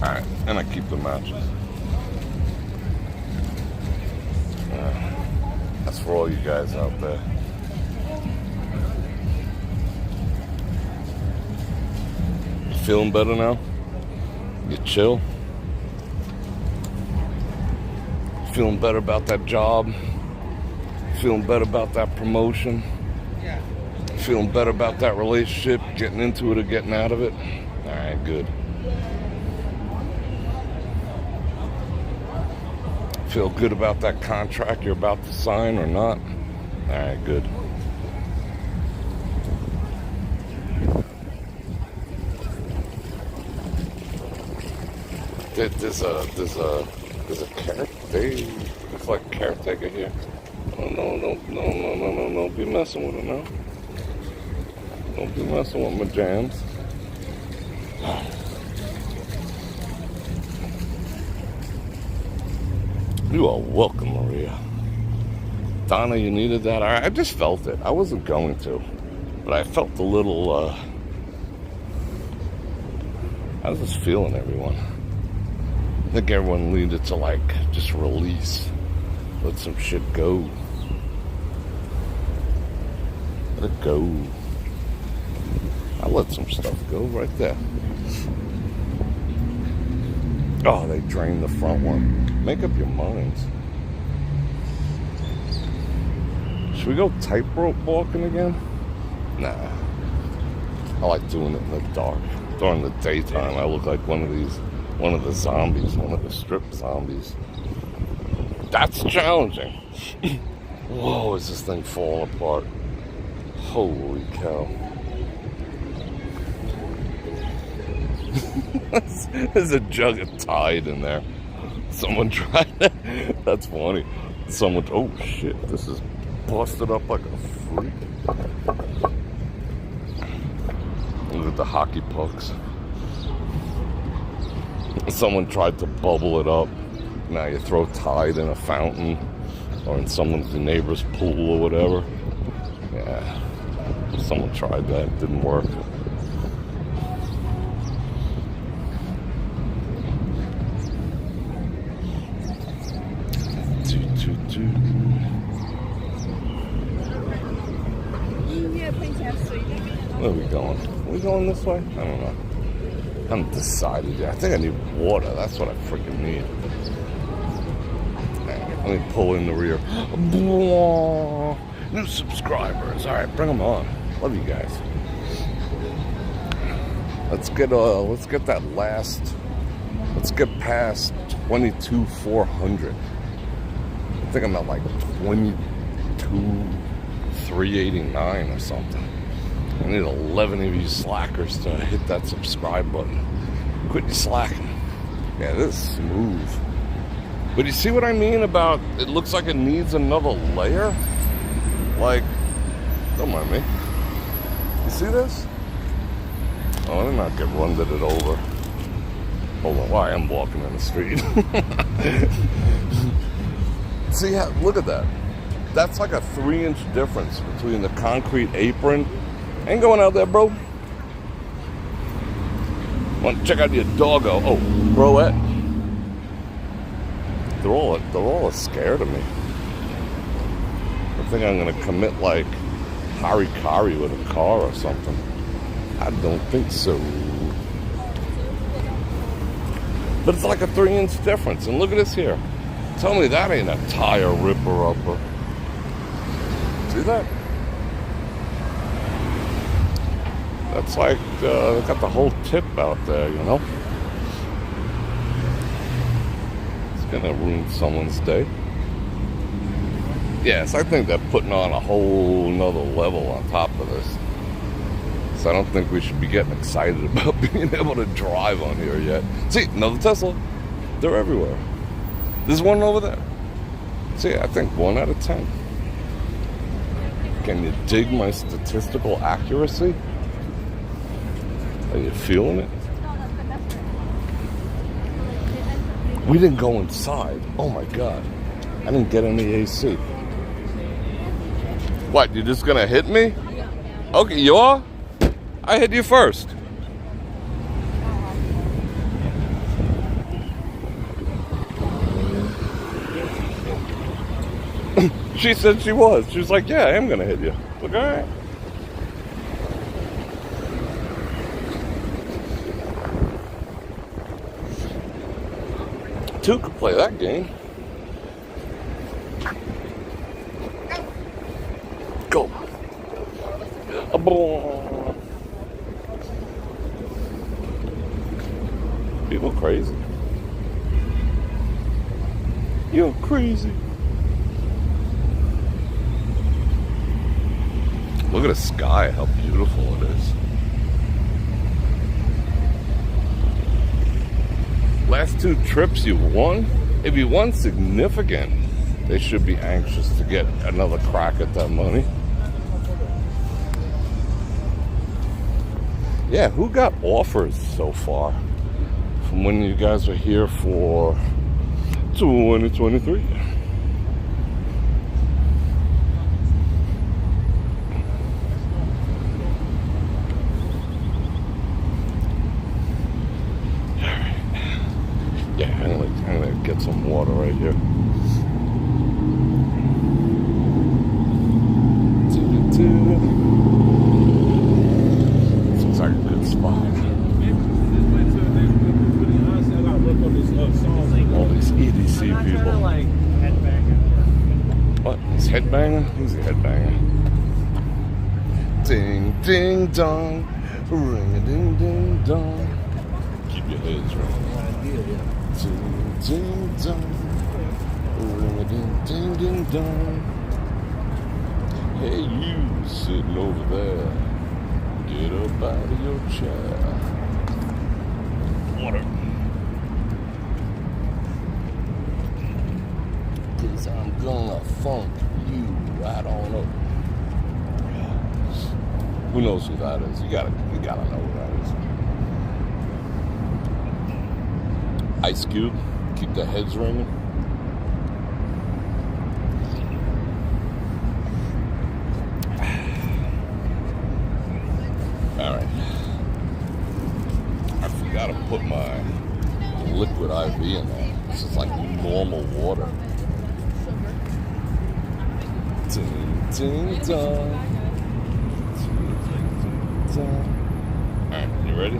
Alright, and I keep the matches. That's for all you guys out there. You feeling better now? You chill? Feeling better about that job? Feeling better about that promotion? Feeling better about that relationship? Getting into it or getting out of it? Alright, good. Feel good about that contract you're about to sign or not? Alright, good. There's a caretaker. It's like caretaker here. Oh, no, don't be messing with it now. Don't be messing with my jams. You are welcome, Maria. Donna, you needed that? I just felt it. I wasn't going to. But I felt a little, I was just feeling everyone. I think everyone needed to, like, just release. Let some shit go. Let it go. I let some stuff go right there. Oh, they drained the front one. Make up your minds. Should we go tightrope walking again? Nah. I like doing it in the dark. During the daytime, I look like one of the zombies, one of the strip zombies. That's challenging. Whoa, is this thing falling apart? Holy cow. There's a jug of Tide in there. Someone tried that. That's funny. Someone, oh shit, this is busted up like a freak. Look at the hockey pucks. Someone tried to bubble it up. Now you throw Tide in a fountain or in someone's neighbor's pool or whatever. Yeah, someone tried that. It didn't work. Where are we going? Are we going this way? I don't know. I haven't decided yet. I think I need water. That's what I freaking need. Let me pull in the rear. New subscribers. All right, bring them on. Love you guys. Let's get that last. Let's get past 22,400. I think I'm at like 22,389 or something. I need 11 of you slackers to hit that subscribe button. Quit your slacking. Yeah, this is smooth. But you see what I mean about it looks like it needs another layer? Like, don't mind me. You see this? Oh, let me not get runded it over. Hold on, I am walking in the street. See how, look at that. That's like a 3-inch difference between the concrete apron. Ain't going out there, bro. Want to check out your doggo? Oh, broette. They're all scared of me. I think I'm gonna commit like harikari with a car or something. I don't think so. But it's like a 3-inch difference. And look at this here. Tell me that ain't a tire ripper-upper. See that? That's like, got the whole tip out there, you know? It's gonna ruin someone's day. Yes, I think they're putting on a whole nother level on top of this. So I don't think we should be getting excited about being able to drive on here yet. See, another Tesla. They're everywhere. There's one over there. See, I think 1 out of 10. Can you dig my statistical accuracy? Are you feeling it? We didn't go inside. Oh my God. I didn't get any AC. What, you're just gonna hit me? Okay, you are? I hit you first. She said she was. She was like, yeah, I am gonna hit you. Look, all right. Two could play that game. Go. People crazy. You're crazy. Look at the sky, how beautiful it is. Last 2 trips you won? If you won significant, they should be anxious to get another crack at that money. Yeah, who got offers so far from when you guys were here for 2023? Yeah, I'm gonna get some water right here. Seems like a good spot. All these EDC people. What? He's headbanger? Who's a headbanger? Ding, ding, dong. Ring a ding, ding, dong. Keep your heads right. Ding, ding, dong. Ring a ding, ding, ding, dong. Hey, you sitting over there. Get up out of your chair. Water. Cause I'm gonna funk you right on up. Who knows who that is? You gotta know who that is. Ice Cube, keep the heads ringing. Alright. I forgot to put my liquid IV in there. This is like normal water. Ding, ding, dong. Alright, you ready?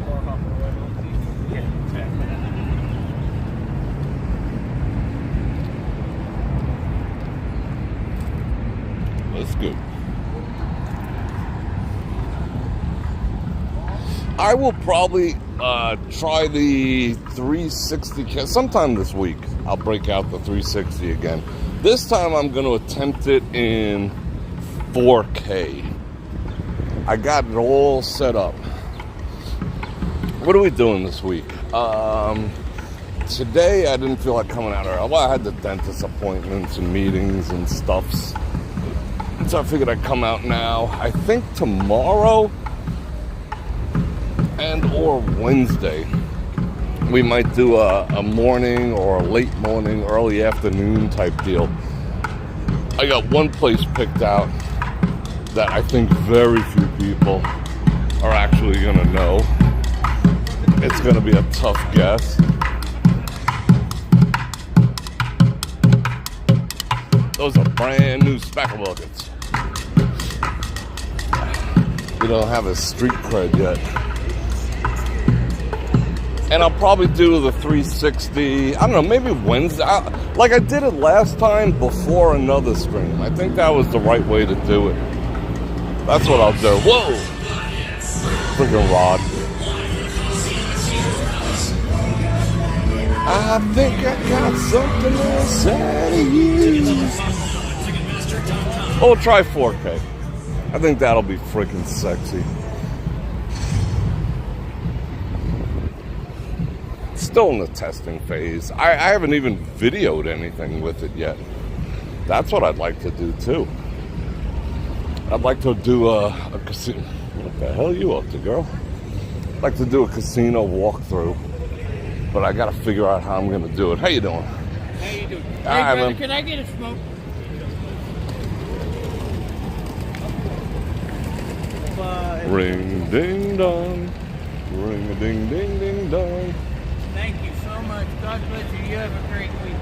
I will probably try the 360 sometime this week. I'll break out the 360 again. This time I'm going to attempt it in 4K. I got it all set up. What are we doing this week? Today I didn't feel like coming out early. Well, I had the dentist appointments and meetings and stuffs. So I figured I'd come out now. I think tomorrow and or Wednesday we might do a morning or a late morning, early afternoon type deal. I got one place picked out that I think very few people are actually going to know. It's going to be a tough guess. Those are brand new Spackle Buckets. We don't have a street cred yet. And I'll probably do the 360, I don't know, maybe Wednesday. Like I did it last time before another stream. I think that was the right way to do it. That's what I'll do. Whoa! Freaking rod. I think I got something to say to you. We'll try 4K. I think that'll be freaking sexy. Still in the testing phase. I haven't even videoed anything with it yet. That's what I'd like to do too. I'd like to do a casino. What the hell are you up to, girl? I'd like to do a casino walkthrough. But I gotta figure out how I'm gonna do it. How you doing? How you doing? Hey, brother, man. Can I get a smoke? Ring ding dong. Ring a ding ding ding dong. Thank you so much. God bless you. You have a great week.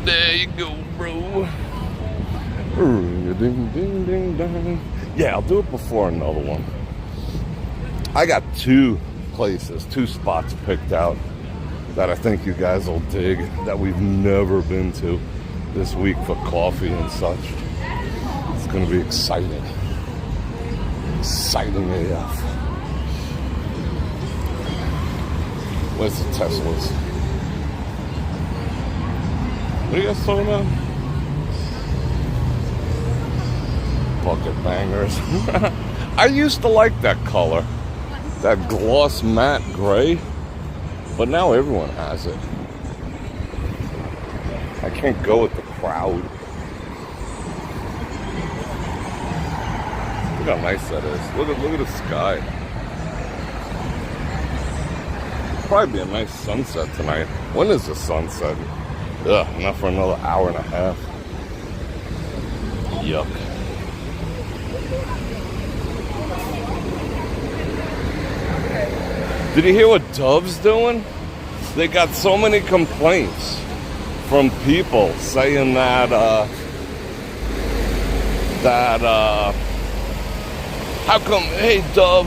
There you go, bro. Ring a ding ding ding dong. Yeah, I'll do it before another one. I got two spots picked out that I think you guys will dig, that we've never been to this week for coffee and such. It's gonna be exciting. Exciting AF. Where's the Teslas? What are you guys talking about? Bucket bangers. I used to like that color. That gloss matte gray. But now everyone has it. I can't go with the crowd. Look how nice that is. Look at the sky. Probably be a nice sunset tonight. When is the sunset? Ugh, not for another hour and a half. Yuck. Did you hear what Dove's doing? They got so many complaints from people saying that how come, hey Dove,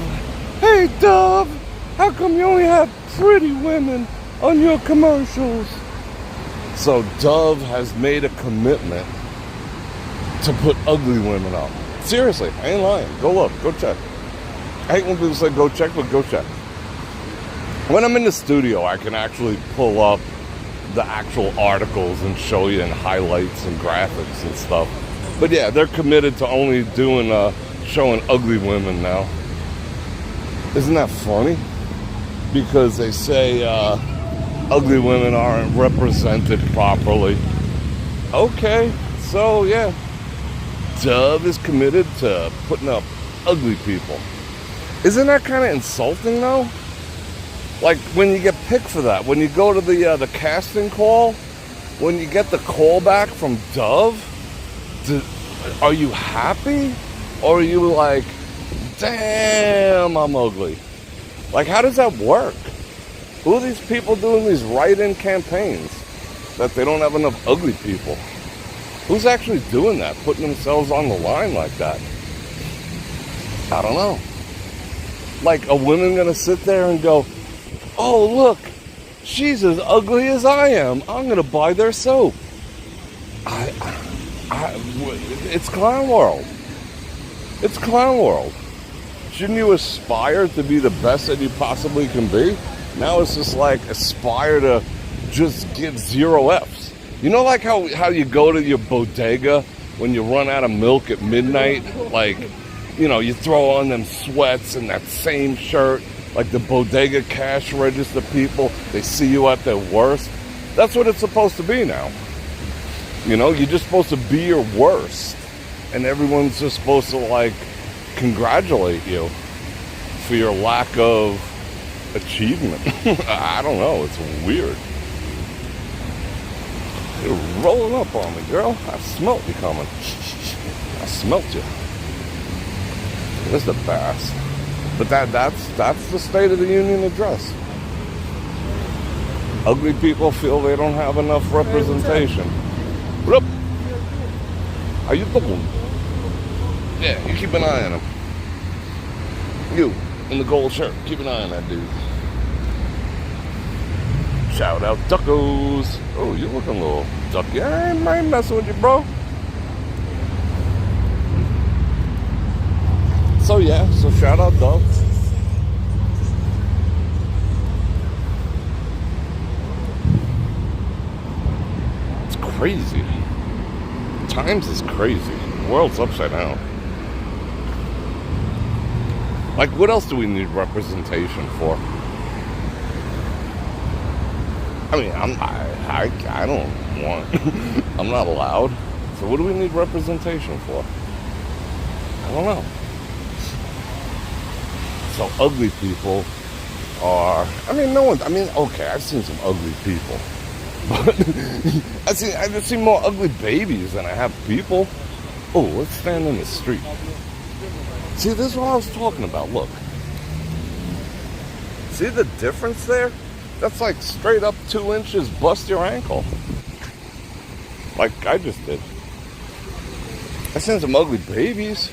how come you only have pretty women on your commercials? So Dove has made a commitment to put ugly women up. Seriously, I ain't lying. Go look, go check. I hate when people say go check, but go check. When I'm in the studio, I can actually pull up the actual articles and show you in highlights and graphics and stuff. But yeah, they're committed to only doing showing ugly women now. Isn't that funny? Because they say ugly women aren't represented properly. Okay, so yeah, Dove is committed to putting up ugly people. Isn't that kind of insulting though? Like when you get picked for that, when you go to the casting call, when you get the call back from Dove, are you happy? Or are you like, damn, I'm ugly? Like, how does that work? Who are these people doing these write-in campaigns that they don't have enough ugly people? Who's actually doing that, putting themselves on the line like that? I don't know. Like, a woman gonna sit there and go, oh, look, she's as ugly as I am. I'm going to buy their soap. It's clown world. It's clown world. shouldn't you aspire to be the best that you possibly can be? Now it's just like aspire to just get 0 Fs. You know, like how you go to your bodega when you run out of milk at midnight? Like, you know, you throw on them sweats and that same shirt, like the bodega cash register people, they see you at their worst. That's what it's supposed to be now. You know, you're just supposed to be your worst. And everyone's just supposed to, like, congratulate you for your lack of achievement. I don't know, it's weird. You're rolling up on me, girl. I smelt you coming. I smelt you. It's the best. But that's the State of the Union address. Ugly people feel they don't have enough representation. What up? How you doing? Yeah, you keep an eye on him. You, in the gold shirt, keep an eye on that dude. Shout out duckos. Oh, you looking a little ducky. I ain't messing with you, bro. So yeah, so shout out ducks. It's crazy. Times is crazy. The world's upside down. Like, what else do we need representation for? I mean, I don't want. I'm not allowed. So what do we need representation for? I don't know. So ugly people are. I mean, no one. I mean, okay, I've seen some ugly people, but I've seen more ugly babies than I have people. Oh, let's stand in the street. See, this is what I was talking about. Look. See the difference there? That's like straight up 2 inches, bust your ankle. Like I just did. I seen some ugly babies.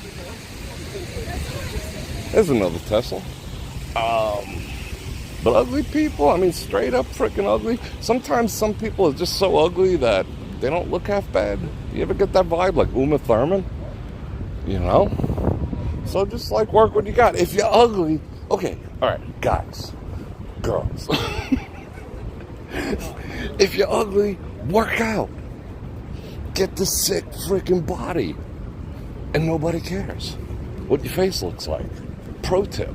There's another Tesla. But ugly people, I mean, straight up freaking ugly. Sometimes some people are just so ugly that they don't look half bad. You ever get that vibe like Uma Thurman? You know? So just like work what you got. If you're ugly, okay, all right, guys, girls. If you're ugly, work out. Get the sick freaking body. And nobody cares what your face looks like. Pro tip.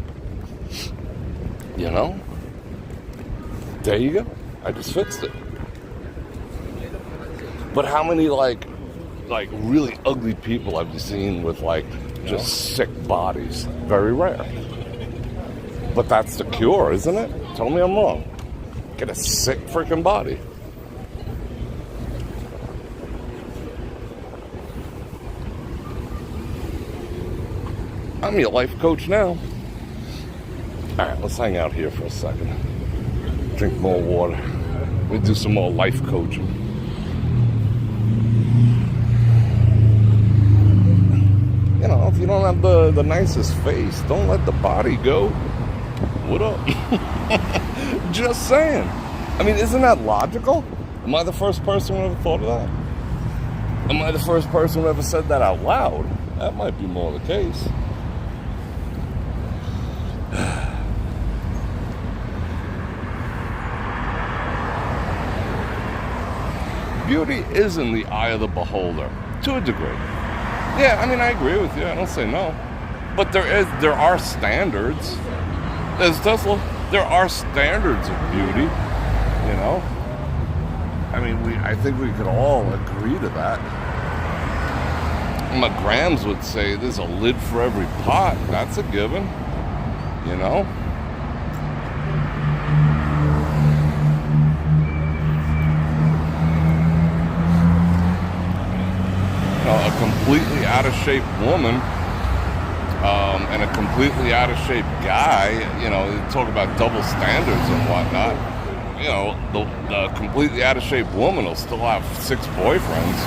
You know? There you go. I just fixed it. But how many like really ugly people have you seen with like just sick bodies? Very rare. But that's the cure, isn't it? Tell me I'm wrong. Get a sick freaking body. I'm your life coach now. Alright, let's hang out here for a second. Drink more water. We'll do some more life coaching. You know, if you don't have the nicest face, don't let the body go. What up? Just saying. I mean, isn't that logical? Am I the first person who ever thought of that? Am I the first person who ever said that out loud? That might be more the case. Beauty is in the eye of the beholder, to a degree. Yeah, I mean, I agree with you. I don't say no. But there are standards. As Tesla, there are standards of beauty, you know? I mean, I think we could all agree to that. My Grams would say there's a lid for every pot. That's a given, you know? A completely out of shape woman and a completely out of shape guy, you know, they talk about double standards and whatnot. You know, the completely out of shape woman will still have 6 boyfriends,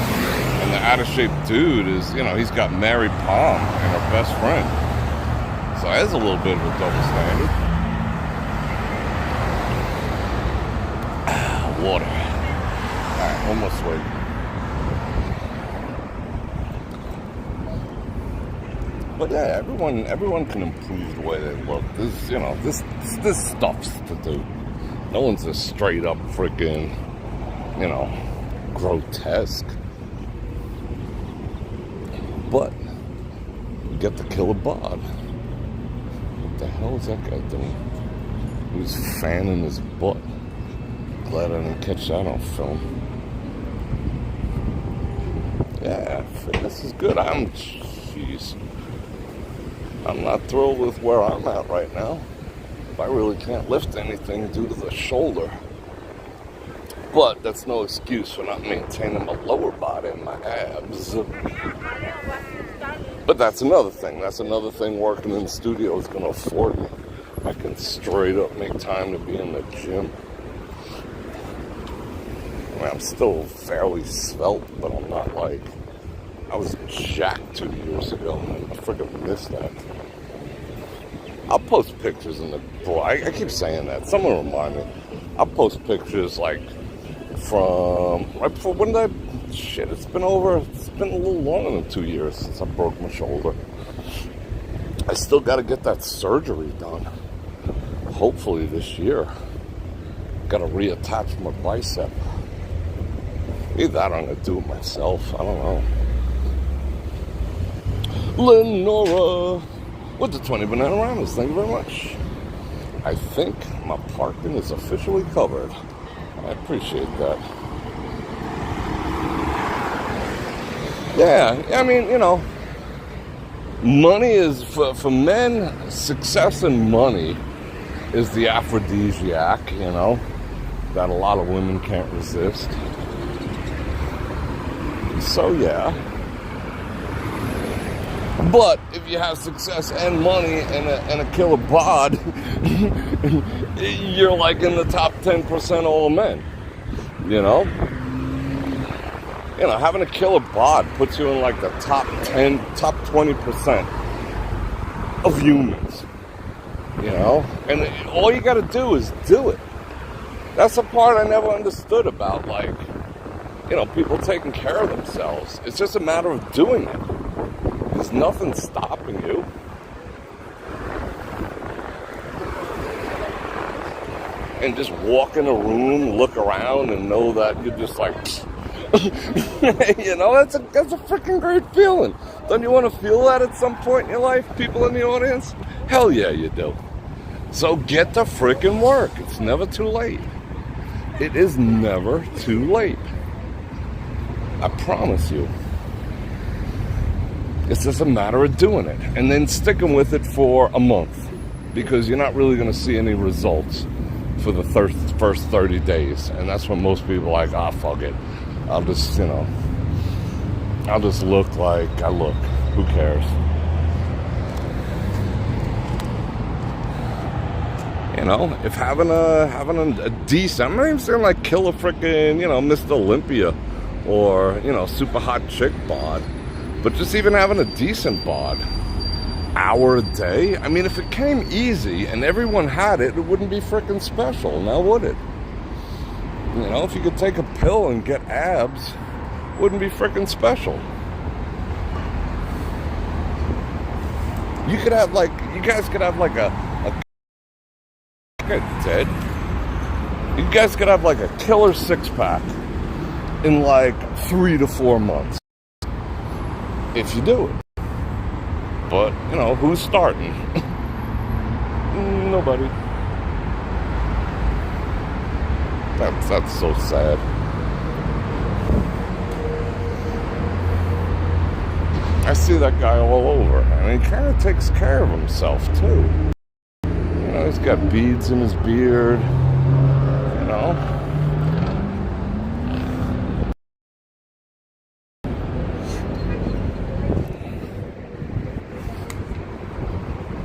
and the out of shape dude is, you know, he's got Mary Palm and her best friend. So that's a little bit of a double standard. Water. All right, one more swig. But yeah, everyone can improve the way they look. This stuff's to do. No one's a straight up freaking, grotesque. But you get the killer bod. What the hell is that guy doing? He was fanning his butt. Glad I didn't catch that on film. Yeah, fitness is good. I'm not thrilled with where I'm at right now. I really can't lift anything due to the shoulder. But that's no excuse for not maintaining my lower body and my abs. But that's another thing. That's another thing working in the studio is going to afford me. I can straight up make time to be in the gym. I mean, I'm still fairly svelte, but I'm not like... I was jacked 2 years ago, and I freaking missed that. I'll post pictures in the... I keep saying that. Someone remind me. I'll post pictures, like, from... Right before... When did I... Shit, it's been a little longer than 2 years since I broke my shoulder. I still got to get that surgery done. Hopefully this year. Got to reattach my bicep. Either that or I'm going to do it myself. I don't know. Lenora with the 20 banana rounders. Thank you very much. I think my parking is officially covered. I appreciate that. Yeah, I mean, money is, for men, success and money is the aphrodisiac, that a lot of women can't resist. So, yeah. But if you have success and money and a killer bod, you're like in the top 10% of all men. Having a killer bod puts you in like the top 20% of humans. And all you got to do is do it. That's the part I never understood about, like, people taking care of themselves. It's just a matter of doing it. There's nothing stopping you. And just walk in a room, look around, and know that you're just like, that's a freaking great feeling. Don't you want to feel that at some point in your life, people in the audience? Hell yeah, you do. So get to freaking work. It's never too late. It is never too late. I promise you. It's just a matter of doing it and then sticking with it for a month, because you're not really going to see any results for the first 30 days. And that's when most people are like, fuck it. I'll just look like I look. Who cares? If having a decent, I'm not even saying like killer frickin', Mr. Olympia or, super hot chick bod, but just even having a decent bod, hour a day. I mean, if it came easy and everyone had it, it wouldn't be frickin' special, now would it? If you could take a pill and get abs, it wouldn't be frickin' special. You guys could have like a dead. You guys could have like a killer six-pack in like 3 to 4 months. If you do it. But, who's starting? Nobody. That's so sad. I see that guy all over, and he kind of takes care of himself too. He's got beads in his beard,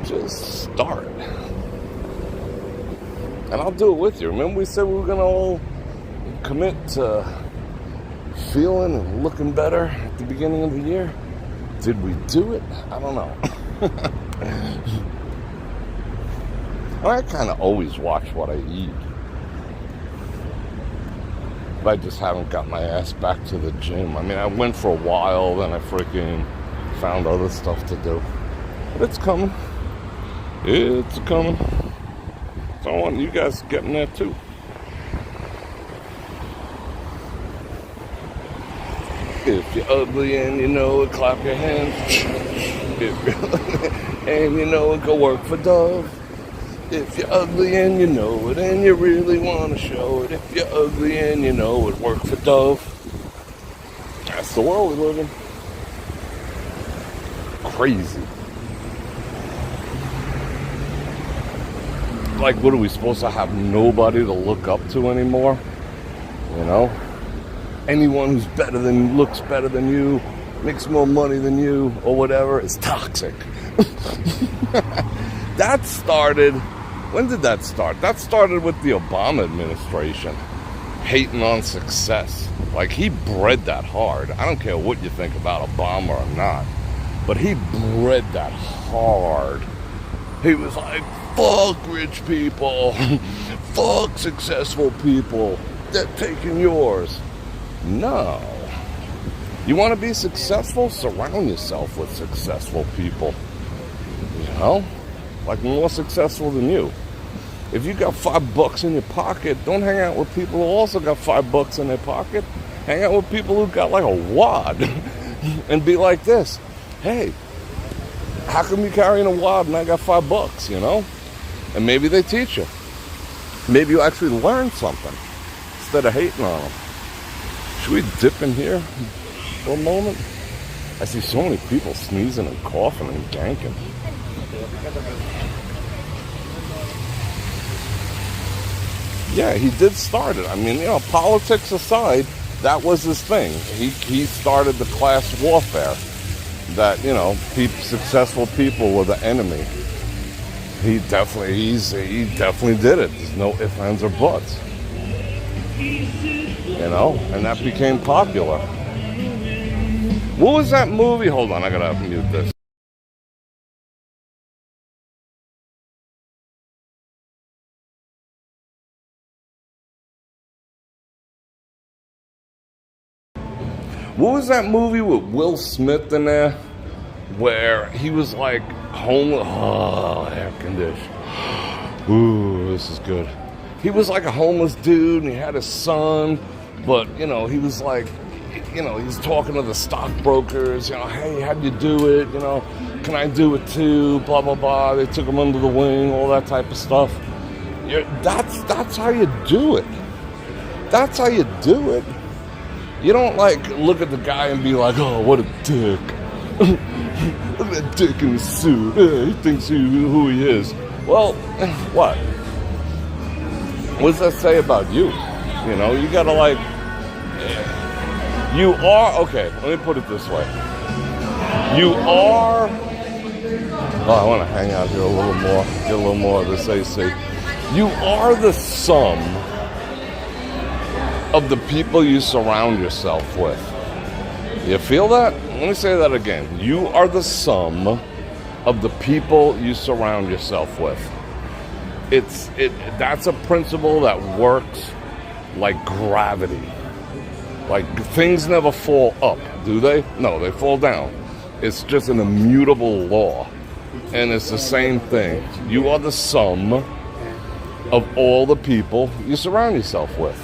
Just start. And I'll do it with you. Remember we said we were going to all commit to feeling and looking better at the beginning of the year? Did we do it? I don't know. I kind of always watch what I eat. But I just haven't got my ass back to the gym. I mean, I went for a while, then I freaking found other stuff to do. But it's coming. It's coming. So I want you guys getting there too. If you're ugly and you know it, clap your hands. And you know it, go work for Dove. If you're ugly and you know it, and you really want to show it. If you're ugly and you know it, work for Dove. That's the world we live in. Crazy. Like, what are we supposed to have nobody to look up to anymore? You know? Anyone who's better than, looks better than you, makes more money than you, or whatever, is toxic. That started, when did that start? That started with the Obama administration. Hating on success. Like, he bred that hard. I don't care what you think about Obama or not, but he bred that hard. He was like, fuck rich people, fuck successful people, they're taking yours. No. You want to be successful? Surround yourself with successful people. You know? Like, more successful than you. If you got $5 in your pocket, don't hang out with people who also got $5 in their pocket. Hang out with people who got like a wad. And be like this. Hey, how come you carrying a wad and I got $5, you know? And maybe they teach you. Maybe you actually learn something instead of hating on them. Should we dip in here for a moment? I see so many people sneezing and coughing and ganking. Yeah, he did start it. I mean, you know, politics aside, that was his thing. He started the class warfare. That, you know, successful people were the enemy. He definitely did it. There's no ifs, ands, or buts. You know, and that became popular. What was that movie? Hold on, I gotta mute this. What was that movie with Will Smith in there? Where he was like homeless. Oh, air conditioned. Ooh, this is good. He was like a homeless dude and he had a son, but, you know, he was like, you know, he's talking to the stockbrokers, you know, hey, how'd you do it? You know, can I do it too? Blah, blah, blah. They took him under the wing, all that type of stuff. That's how you do it. That's how you do it. You don't, like, look at the guy and be like, oh, what a dick. Look at that dick in his suit. He thinks who he is. Well, what? What does that say about you? You know, you gotta, like, you are, okay, let me put it this way. You are, oh, I want to hang out here a little more, get a little more of this AC. You are the sum of the people you surround yourself with. You feel that? Let me say that again. You are the sum of the people you surround yourself with. That's a principle that works like gravity. Like, things never fall up, do they? No, they fall down. It's just an immutable law. And it's the same thing. You are the sum of all the people you surround yourself with.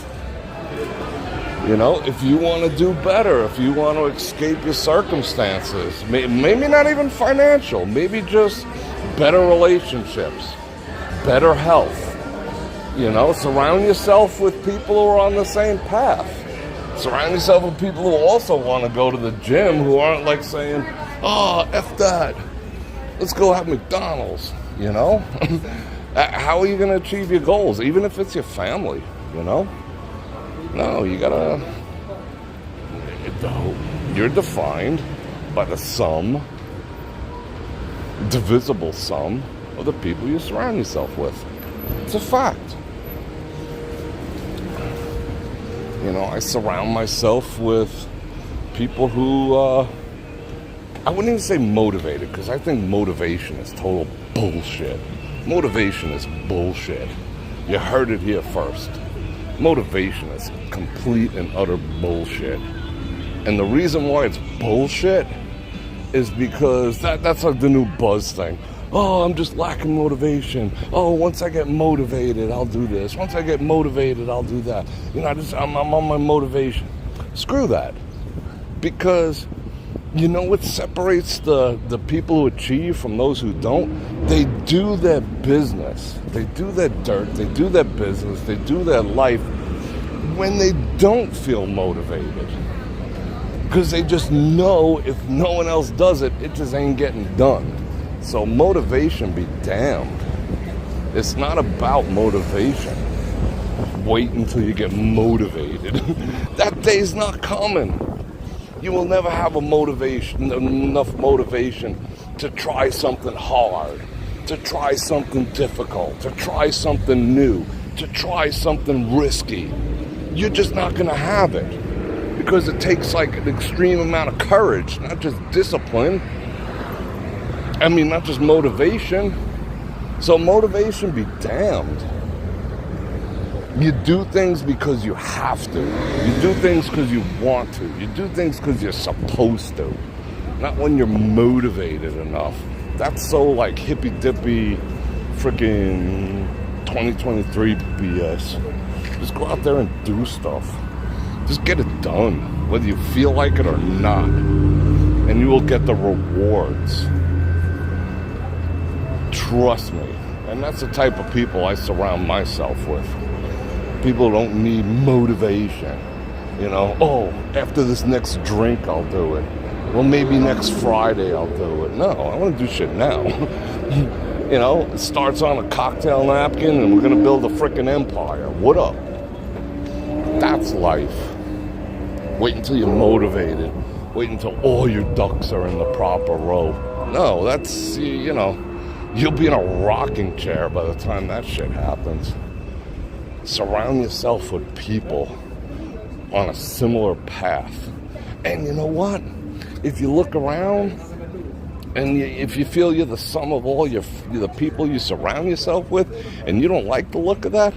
You know, if you want to do better, if you want to escape your circumstances, maybe not even financial, maybe just better relationships, better health. You know, surround yourself with people who are on the same path. Surround yourself with people who also want to go to the gym, who aren't like saying, oh, F that, let's go have McDonald's, you know? How are you going to achieve your goals, even if it's your family, you know? No, you gotta, you're defined by the sum, divisible sum of the people you surround yourself with. It's a fact. You know, I surround myself with people who, I wouldn't even say motivated, because I think motivation is total bullshit. Motivation is bullshit. You heard it here first. Motivation is complete and utter bullshit. And the reason why it's bullshit is because that's like the new buzz thing. Oh, I'm just lacking motivation. Oh, once I get motivated, I'll do this. Once I get motivated, I'll do that. You know, I'm on my motivation. Screw that. Because you know what separates the people who achieve from those who don't? They do their business. They do their dirt. They do their business. They do their life when they don't feel motivated. Because they just know if no one else does it, it just ain't getting done. So motivation be damned. It's not about motivation. Wait until you get motivated. That day's not coming. You will never have enough motivation to try something hard, to try something difficult, to try something new, to try something risky. You're just not going to have it because it takes like an extreme amount of courage, not just discipline. I mean, not just motivation. So motivation be damned. You do things because you have to. You do things because you want to. You do things because you're supposed to. Not when you're motivated enough. That's so like hippy-dippy freaking 2023 BS. Just go out there and do stuff. Just get it done, whether you feel like it or not. And you will get the rewards. Trust me. And that's the type of people I surround myself with. People don't need motivation. You know, oh, after this next drink, I'll do it. Well, maybe next Friday I'll do it. No, I want to do shit now. You know, it starts on a cocktail napkin and we're going to build a freaking empire. What up? That's life. Wait until you're motivated. Wait until all your ducks are in the proper row. No, that's, you know, you'll be in a rocking chair by the time that shit happens. Surround yourself with people on a similar path. And you know what? If you look around and if you feel you're the sum of all the people you surround yourself with and you don't like the look of that,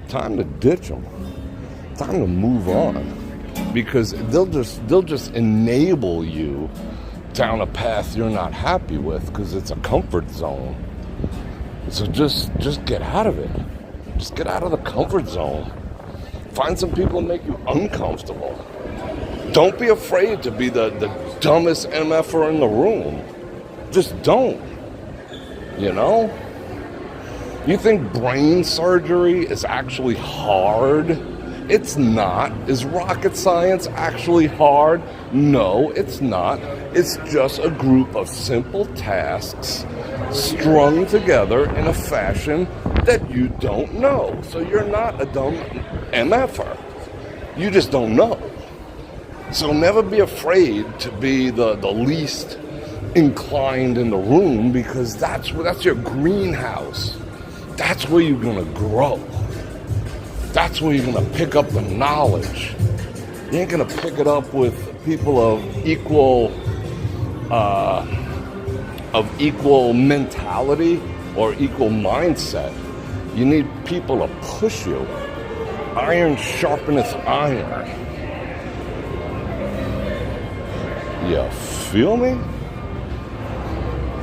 time to ditch them. Time to move on. Because they'll just enable you down a path you're not happy with because it's a comfort zone. So just get out of it. Just get out of the comfort zone. Find some people that make you uncomfortable. Don't be afraid to be the dumbest MFer in the room. Just don't. You know? You think brain surgery is actually hard? It's not. Is rocket science actually hard? No, it's not. It's just a group of simple tasks strung together in a fashion that you don't know. So you're not a dumb MFer. You just don't know. So never be afraid to be the least inclined in the room because that's your greenhouse. That's where you're going to grow. That's where you're going to pick up the knowledge. You ain't going to pick it up with people of equal mentality or equal mindset. You need people to push you. Iron sharpeneth iron. You feel me?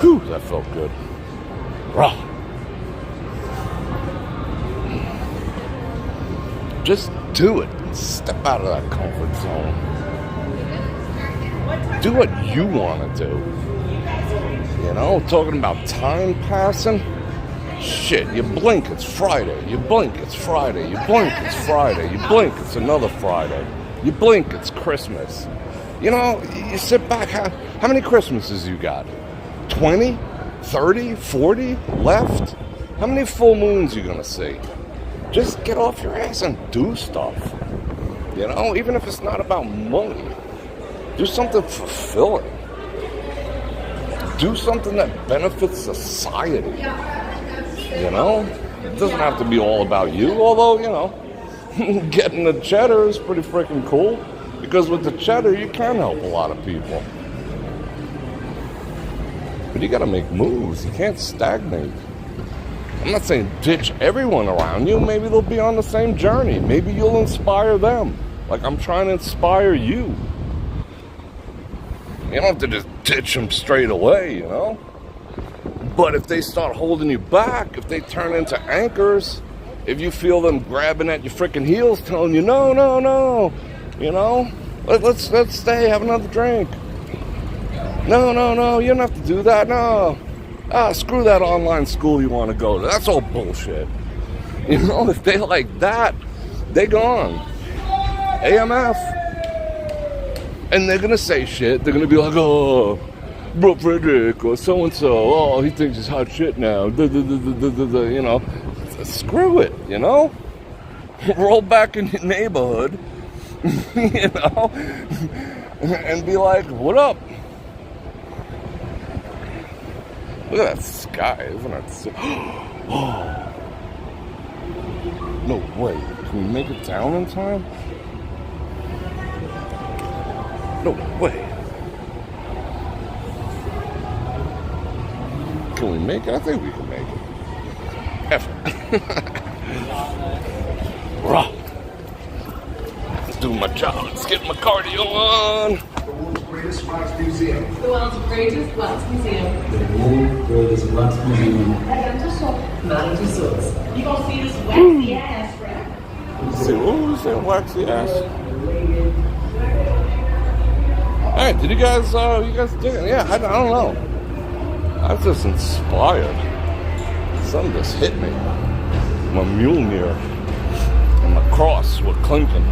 Whew, that felt good. Rah. Just do it. Step out of that comfort zone. Do what you want to do. You know, talking about time passing. Shit, you blink, it's Friday. You blink, it's Friday. You blink, it's Friday. You blink, it's another Friday. You blink, it's Christmas. You know, you sit back, how many Christmases you got? 20? 30? 40? Left? How many full moons you gonna see? Just get off your ass and do stuff. You know, even if it's not about money. Do something fulfilling. Do something that benefits society. You know? It doesn't have to be all about you, although, you know, getting the cheddar is pretty freaking cool. Because with the cheddar, you can help a lot of people. But you gotta make moves. You can't stagnate. I'm not saying ditch everyone around you. Maybe they'll be on the same journey. Maybe you'll inspire them. Like I'm trying to inspire you. You don't have to just ditch them straight away, you know? But if they start holding you back, if they turn into anchors, if you feel them grabbing at your freaking heels, telling you, no, no, no, you know, let's stay, have another drink. No, no, no, you don't have to do that, no. Screw that online school you want to go to. That's all bullshit. You know, if they like that, they gone. AMF. And they're going to say shit. They're going to be like, oh, Bror Fredrik or so-and-so. Oh, he thinks he's hot shit now. You know, screw it, you know? Roll back in your neighborhood, you know, and be like, what up? Look at that sky, isn't it? Oh. No way. Can we make it down in time? No way. Can we make it? I think we can make it. F it. Raw. Let's do my job. Let's get my cardio on. The world's greatest wax museum. The world's greatest wax museum. The world's greatest wax museum. Madame Tussauds. You gonna see this waxy ass, right? Let's see, what was that waxy ass? Hey, did you guys dig it? Yeah, I don't know. I was just inspired. Something just hit me. My Mjolnir and my cross were clinking.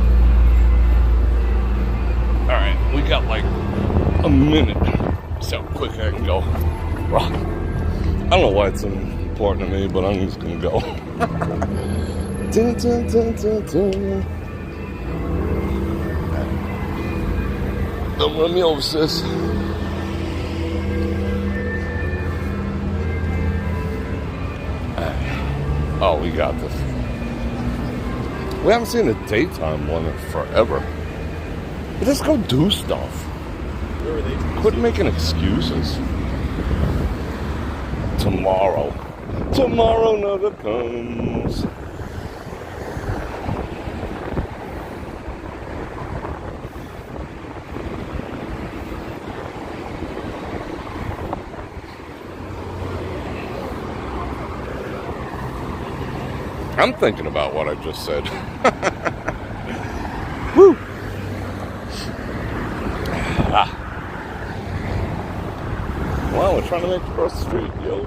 Alright, we got like a minute. See how quick I can go. I don't know why it's important to me, but I'm just gonna go. Dun, dun, dun, dun, dun. Don't run me over, sis. Oh, we got this. We haven't seen a daytime one in forever. But let's go do stuff. Quit making excuses. Tomorrow never comes. I'm thinking about what I just said. Woo! Wow, we're trying to make it across the street, yo.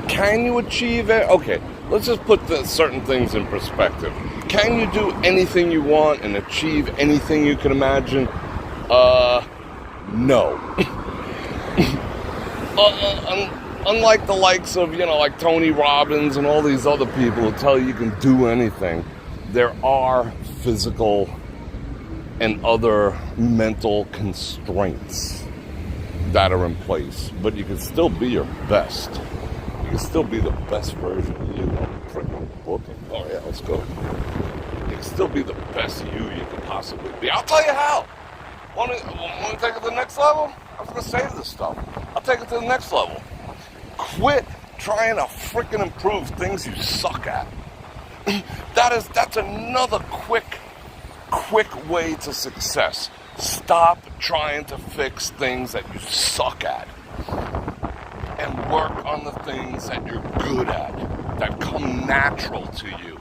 Can you achieve it? Okay, let's just put certain things in perspective. Can you do anything you want and achieve anything you can imagine? No. Unlike the likes of, like Tony Robbins and all these other people who tell you can do anything, there are physical and other mental constraints that are in place. But you can still be your best. You can still be the best version of you. Freaking booking. Oh yeah, let's go. You can still be the best you could possibly be. I'll tell you how. Want to take it to the next level? I was going to save this stuff. I'll take it to the next level. Quit trying to freaking improve things you suck at. That's another quick way to success. Stop trying to fix things that you suck at. And work on the things that you're good at, that come natural to you.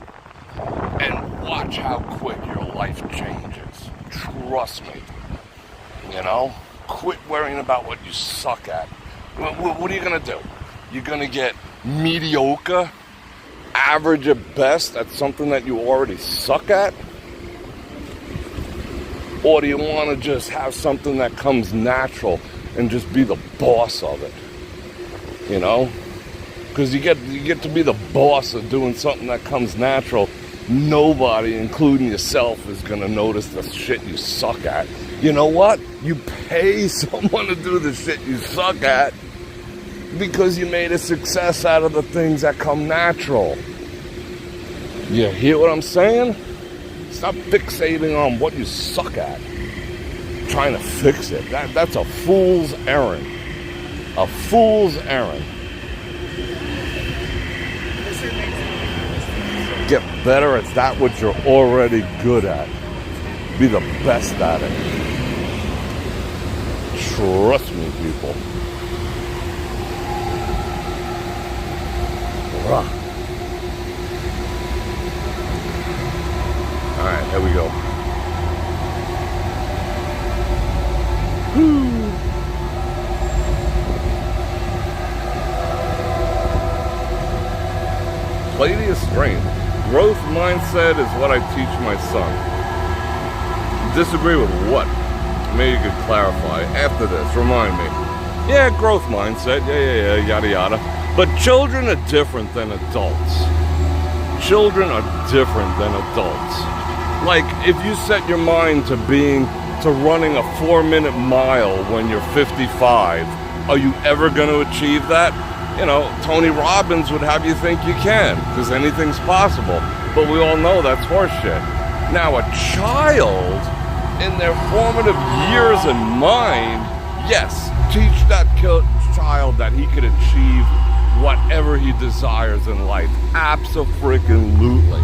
And watch how quick your life changes. Trust me. Quit worrying about what you suck at. What are you going to do? You're going to get mediocre, average at best at something that you already suck at? Or do you want to just have something that comes natural and just be the boss of it? Because you get to be the boss of doing something that comes natural. Nobody, including yourself, is going to notice the shit you suck at. You know what? You pay someone to do the shit you suck at because you made a success out of the things that come natural. You hear what I'm saying? Stop fixating on what you suck at. Trying to fix it. That's a fool's errand. A fool's errand. get better at that which you're already good at. Be the best at it. Trust me, people. Rah. All right, here we go. Play to your strength. Growth mindset is what I teach my son. Disagree with what? Maybe you could clarify after this. Remind me. Yeah, growth mindset. Yeah, yada yada. But children are different than adults. Children are different than adults. Like, if you set your mind to running a 4-minute mile when you're 55, are you ever going to achieve that? You know, Tony Robbins would have you think you can, because anything's possible. But we all know that's horseshit. Now, a child, in their formative years in mind, yes, teach that child that he could achieve whatever he desires in life. Abso-freaking-lutely.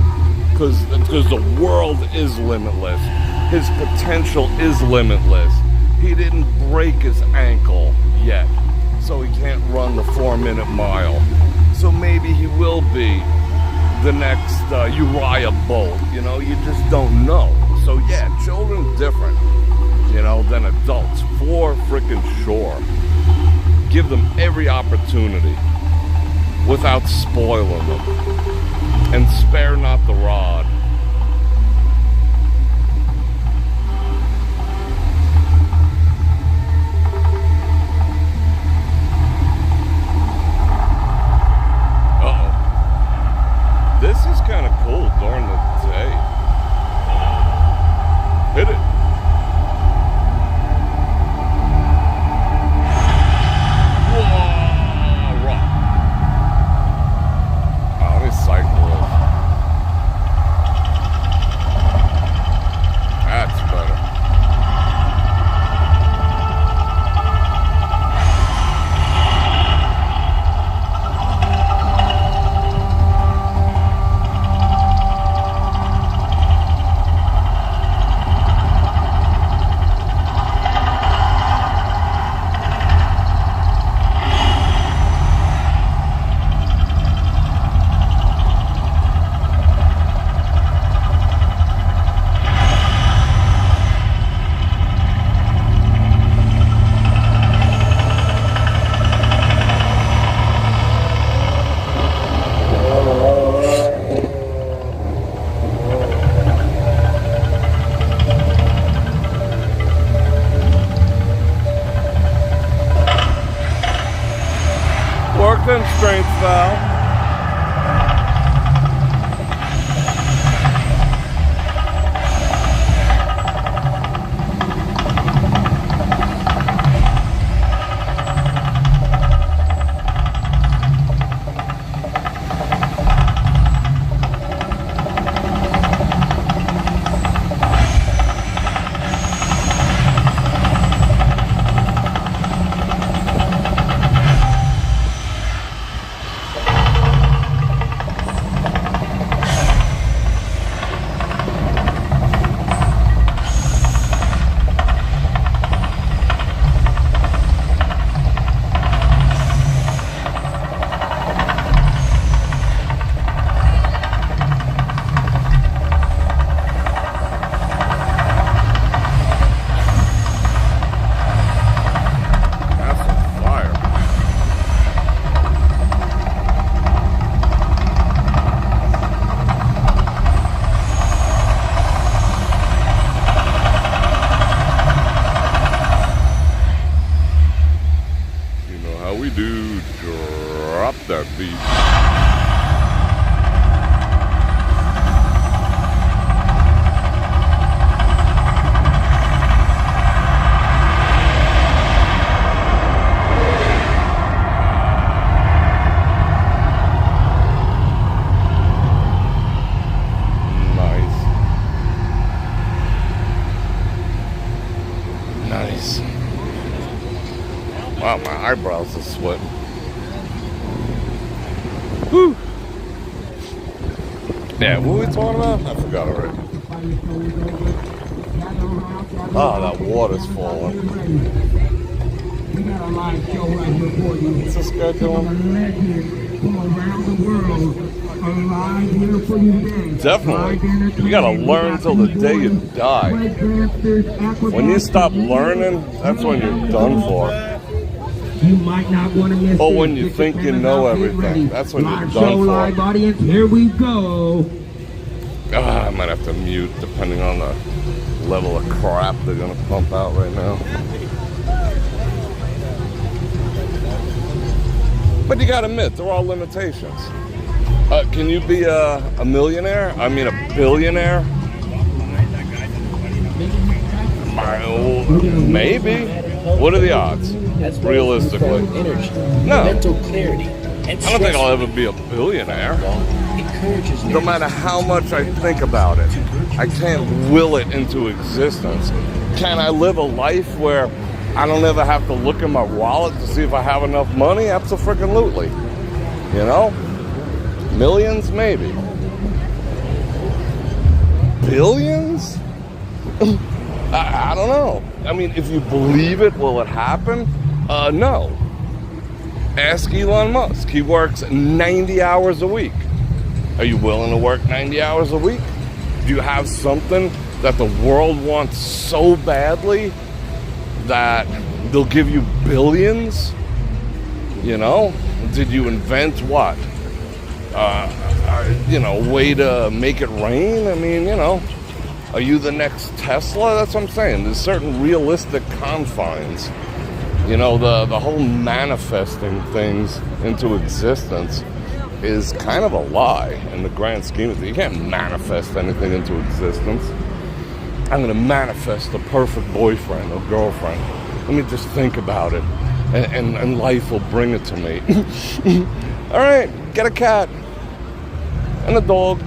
Because the world is limitless. His potential is limitless. He didn't break his ankle yet, so he can't run the 4-minute mile. So maybe he will be the next Uriah Bolt. You know, you just don't know. So yeah, children different, you know, than adults, for freaking sure. Give them every opportunity without spoiling them, and spare not the rod. This is kind of cool during the day. Hit it. Whoa, rock. Oh, let me cycle this. That's better. Them strength valve. That beat. Nice. Wow, my eyebrows are sweating. Whew. Yeah, what were we talking about? I forgot already. Oh, that water's falling. We got a live show right here for you. What's this guy doing? From around the world, live here for you today. Definitely. You gotta learn till the day you die. When you stop learning, that's when you're done for. You might not want to miss. Or when you think you know everything, that's when you're done for. Live audience, here we go. I might have to mute depending on the level of crap they're gonna pump out right now. But you gotta admit, there are limitations. Can you be a millionaire? I mean, a billionaire? Maybe. What are the odds? Realistically. No. Mental clarity. I don't think I'll ever be a billionaire. No matter how much I think about it, I can't will it into existence. Can I live a life where I don't ever have to look in my wallet to see if I have enough money? Abso-freaking-lutely. You know? Millions? Maybe. Billions? I don't know. I mean, if you believe it, will it happen? No. Ask Elon Musk. He works 90 hours a week. Are you willing to work 90 hours a week? Do you have something that the world wants so badly that they'll give you billions? You know? Did you invent what? Way to make it rain? I mean, are you the next Tesla? That's what I'm saying. There's certain realistic confines. The whole manifesting things into existence is kind of a lie in the grand scheme of things. You can't manifest anything into existence. I'm going to manifest a perfect boyfriend or girlfriend. Let me just think about it, and life will bring it to me. All right, get a cat and a dog.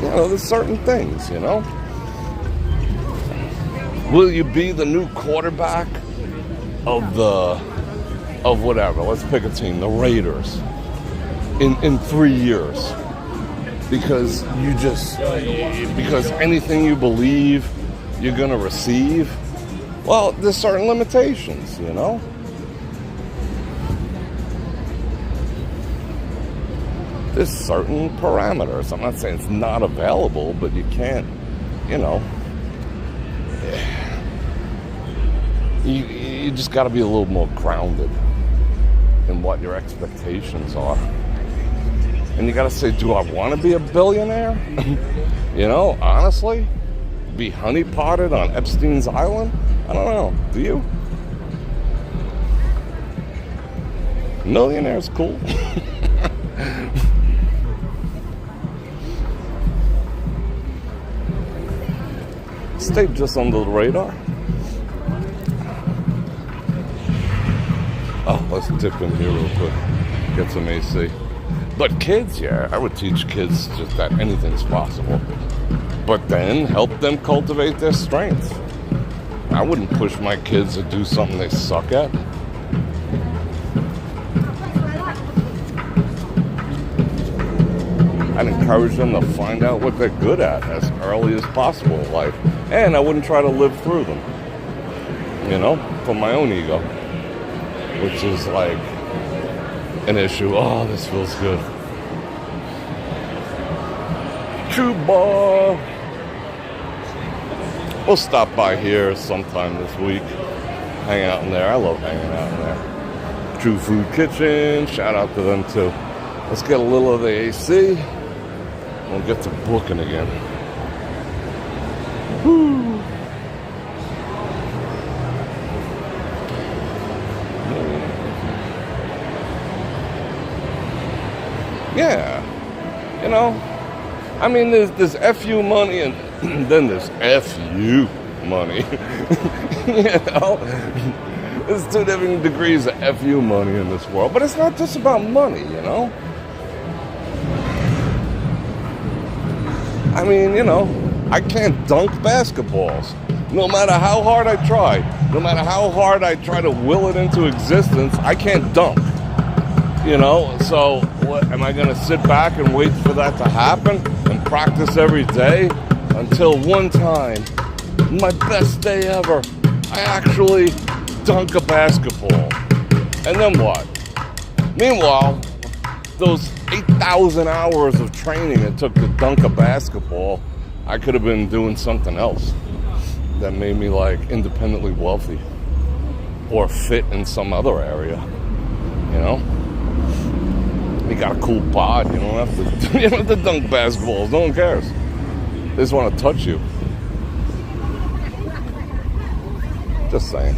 There's certain things, Will you be the new quarterback of whatever? Let's pick a team, the Raiders, in 3 years. Because because anything you believe you're going to receive, well, there's certain limitations, There's certain parameters. I'm not saying it's not available, but you can't, you just got to be a little more grounded in what your expectations are. And you got to say, do I want to be a billionaire? Honestly, be honeypotted on Epstein's Island? I don't know. Do you? Millionaire's cool. Stay just under the radar. Oh, let's dip in here real quick. Get some AC. But kids, yeah, I would teach kids just that anything's possible. But then help them cultivate their strengths. I wouldn't push my kids to do something they suck at. I'd encourage them to find out what they're good at as early as possible in life. And I wouldn't try to live through them, for my own ego, which is like an issue. Oh, this feels good. Chuba. We'll stop by here sometime this week. Hang out in there. I love hanging out in there. True Food Kitchen. Shout out to them too. Let's get a little of the AC. We'll get to booking again. Woo. Yeah. I mean, there's FU money and then there's FU money. There's two different degrees of FU money in this world. But it's not just about money, I mean, I can't dunk basketballs. No matter how hard I try, no matter how hard I try to will it into existence, I can't dunk. So what, am I going to sit back and wait for that to happen and practice every day until one time, my best day ever, I actually dunk a basketball? And then what? Meanwhile, those 8,000 hours of training it took to dunk a basketball, I could have been doing something else that made me like independently wealthy or fit in some other area, you know? You got a cool bod, you don't have to dunk basketballs, no one cares. They just want to touch you. Just saying.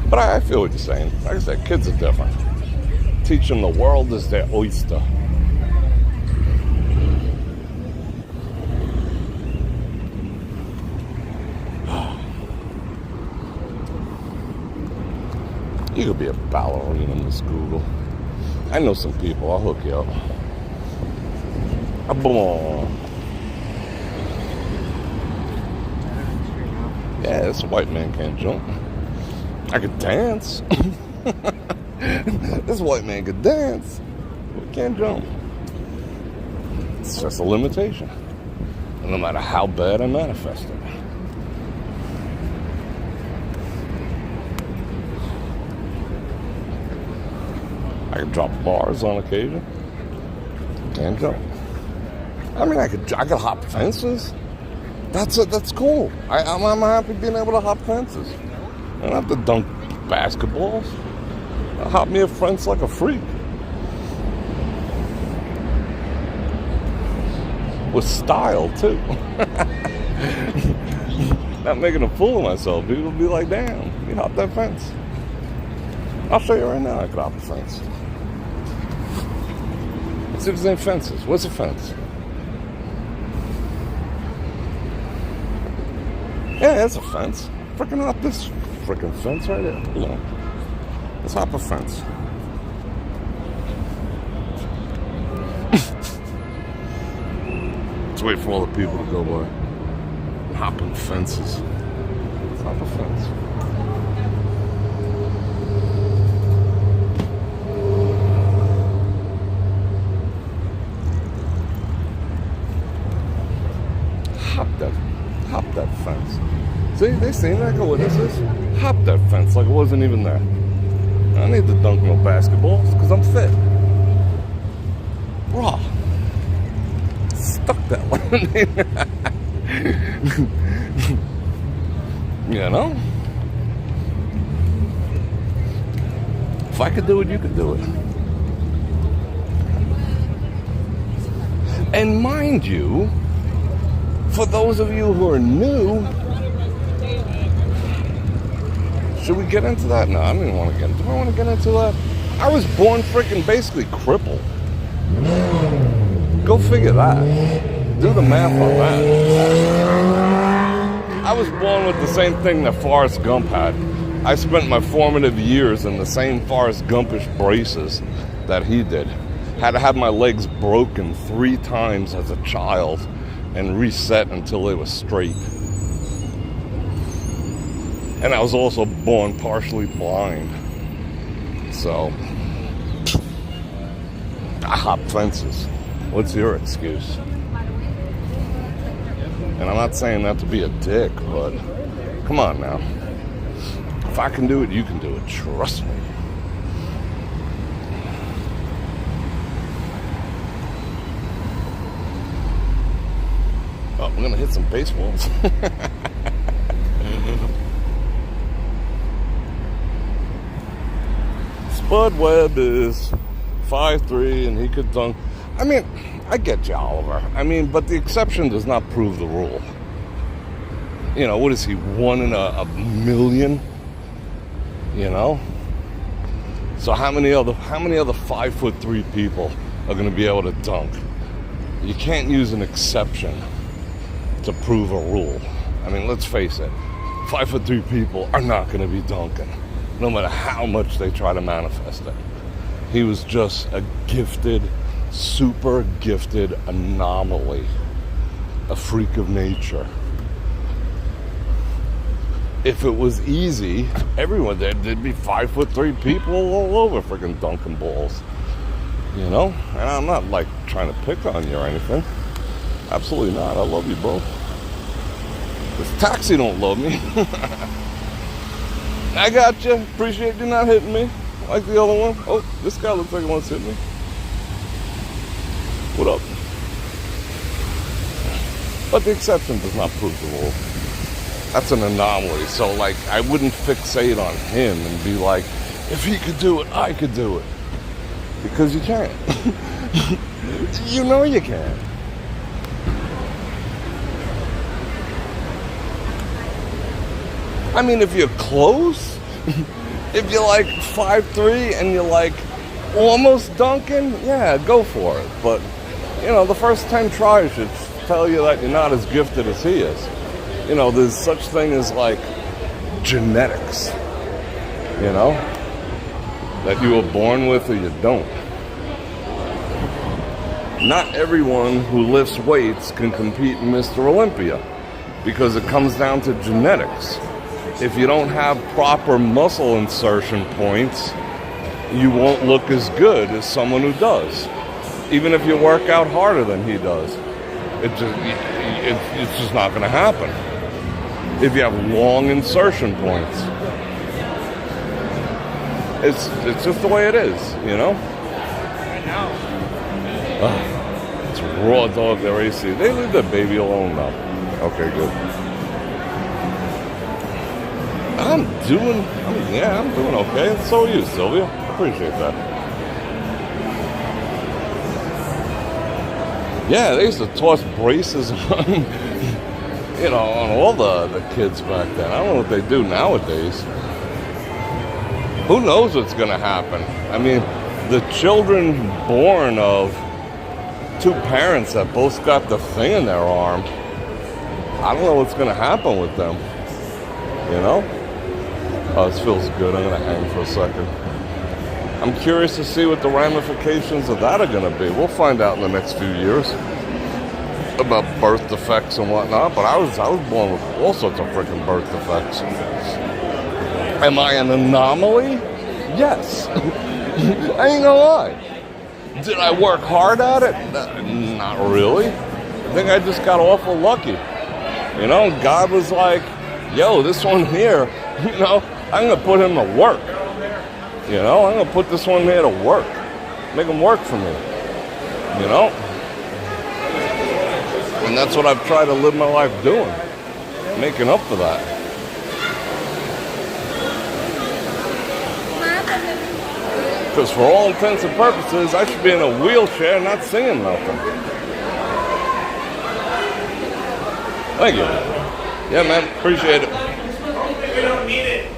But I feel what you're saying. Like I said, kids are different. Teach them the world is their oyster. You could be a ballerina, Miss Google. I know some people. I'll hook you up. Boom. Yeah, this white man can't jump. I could dance. This white man could dance. But can't jump. It's just a limitation. And no matter how bad I manifest it. I could drop bars on occasion. Can't jump. I mean, I could hop fences. That's cool. I'm happy being able to hop fences. I don't have to dunk basketballs. I hop me a fence like a freak. With style, too. Not making a fool of myself. People will be like, damn, you hop that fence. I'll show you right now I could hop a fence. Let's see if there's any fences. What's a fence? Yeah, that's a fence. Freaking hop this freaking fence right there. You know. Let's hop a fence. Let's wait for all the people to go by. Hopping fences. Let's hop a fence. Hop that fence. See, they seen that. Go, what is this? Hop that fence like it wasn't even there. I need to dunk no basketballs because I'm fit. Raw. Stuck that one. You know? If I could do it, you could do it. And mind you, for those of you who are new, should we get into that? No, I don't even want to get into it. Do I want to get into that? I was born freaking basically crippled. Go figure that. Do the math on that. I was born with the same thing that Forrest Gump had. I spent my formative years in the same Forrest Gumpish braces that he did. Had to have my legs broken 3 times as a child and reset until they were straight. And I was also born partially blind. So, I hop fences. What's your excuse? And I'm not saying that to be a dick, but come on now. If I can do it, you can do it. Trust me. Oh, we're gonna hit some baseballs. Spud Webb is 5'3" and he could dunk. I mean, I get you, Oliver. I mean, but the exception does not prove the rule. You know, what is he, 1 in a million? You know? So how many other 5'3" people are gonna be able to dunk? You can't use an exception to prove a rule. I mean, let's face it, 5'3" people are not going to be dunking, no matter how much they try to manifest it. He was just a gifted, super gifted anomaly, a freak of nature. If it was easy, everyone there'd be 5'3" people all over freaking dunking balls. You know? And I'm not like trying to pick on you or anything. Absolutely not. I love you, bro. This taxi don't love me. I got you. Appreciate you not hitting me like the other one. Oh, this guy looks like he wants to hit me. What up? But the exception does not prove the rule. That's an anomaly. So, like, I wouldn't fixate on him and be like, if he could do it, I could do it. Because you can't. You know you can. I mean, if you're close, if you're like 5'3" and you're like almost dunking, yeah, go for it. But, you know, the first 10 tries should tell you that you're not as gifted as he is. You know, there's such thing as like genetics, you know, that you were born with or you don't. Not everyone who lifts weights can compete in Mr. Olympia because it comes down to genetics. If you don't have proper muscle insertion points, you won't look as good as someone who does. Even if you work out harder than he does, it's just not going to happen. If you have long insertion points, it's just the way it is, you know. It's raw dog. They're AC. They leave the baby alone now. Okay, good. I'm doing okay. And so are you, Sylvia. Appreciate that. Yeah, they used to toss braces on, you know, on all the kids back then. I don't know what they do nowadays. Who knows what's going to happen? I mean, the children born of two parents that both got the thing in their arm, I don't know what's going to happen with them, you know? Oh, this feels good. I'm going to hang for a second. I'm curious to see what the ramifications of that are going to be. We'll find out in the next few years about birth defects and whatnot, but I was born with all sorts of freaking birth defects. Am I an anomaly? Yes. I ain't gonna lie. Did I work hard at it? Not really. I think I just got awful lucky. You know, God was like, yo, this one here, you know, I'm going to put him to work. You know, I'm going to put this one here to work. Make him work for me. You know? And that's what I've tried to live my life doing. Making up for that. Because for all intents and purposes, I should be in a wheelchair not singing nothing. Thank you. Yeah, man. Appreciate it. We don't need it.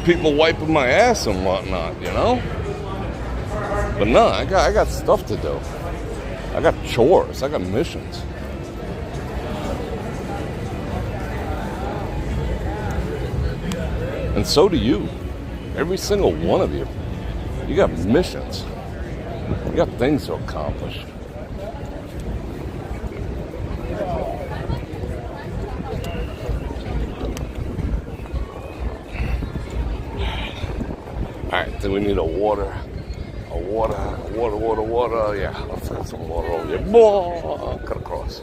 People wiping my ass and whatnot, you know? But no, I got stuff to do. I got chores. I got missions. And so do you. Every single one of you. You got missions. You got things to accomplish. Alright, then we need a water. Yeah, let's get some water over here. Cut across.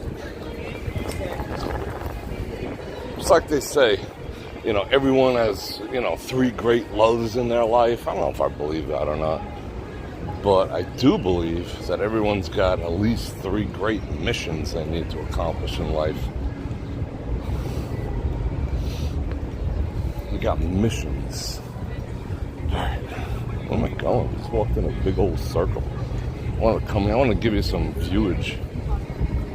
Just like they say, you know, everyone has, you know, 3 great loves in their life. I don't know if I believe that or not. But I do believe that everyone's got at least 3 great missions they need to accomplish in life. We got missions. Alright, where am I going? Just walked in a big old circle. I want to give you some viewage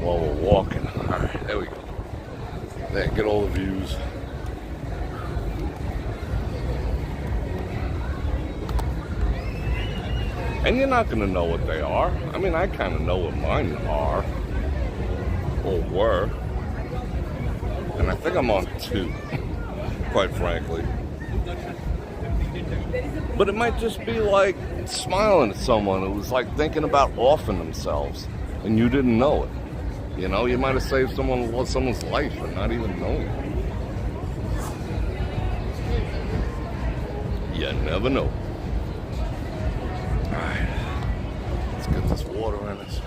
while we're walking. Alright, there we go. There, get all the views. And you're not going to know what they are. I mean, I kind of know what mine are. Or were. And I think I'm on 2, quite frankly. But it might just be like smiling at someone who was like thinking about offing themselves. And you didn't know it. You know, you might have saved someone's life and not even knowing it. You never know. this water in it.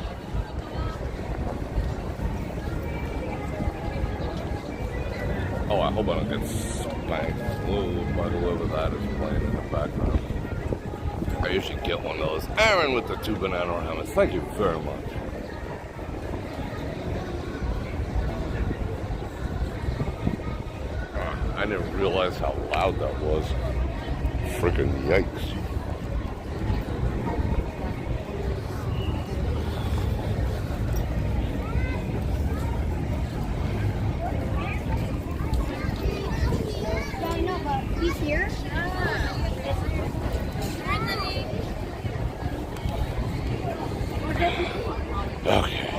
Oh, I hope I don't get spanked. Ooh, by whoever that is playing in the background. I usually get one of those. Aaron with the 2 banana hammers. Thank you very much. I didn't realize how loud that was. Freaking yikes. He's here. Okay.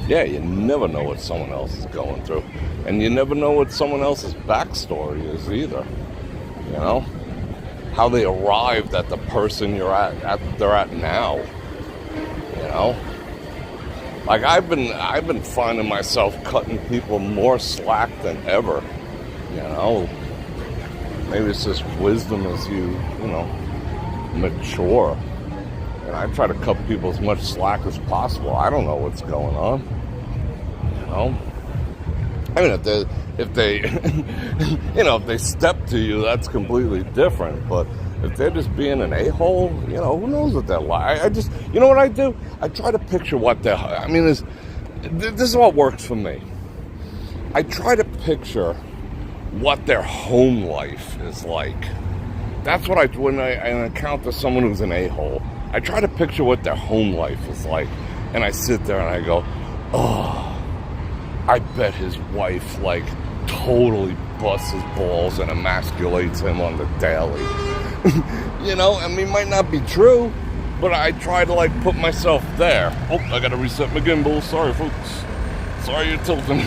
Yeah, you never know what someone else is going through. And you never know what someone else's backstory is either. You know? How they arrived at the person they're at now. You know? Like I've been finding myself cutting people more slack than ever. You know? Maybe it's just wisdom as you know, mature. And I try to cut people as much slack as possible. I don't know what's going on. You know? I mean, if they you know, if they step to you, that's completely different. But if they're just being an a-hole, you know, who knows what they're like. I just, you know what I do? I try to picture what they're, I mean, this is what works for me. I try to picture what their home life is like. That's what when I encounter someone who's an a-hole, I try to picture what their home life is like. And I sit there and I go, oh, I bet his wife, like, totally busts his balls and emasculates him on the daily. You know, I mean, it might not be true, but I try to, like, put myself there. Oh, I gotta reset my gimbal. Sorry, folks. Sorry you're tilting.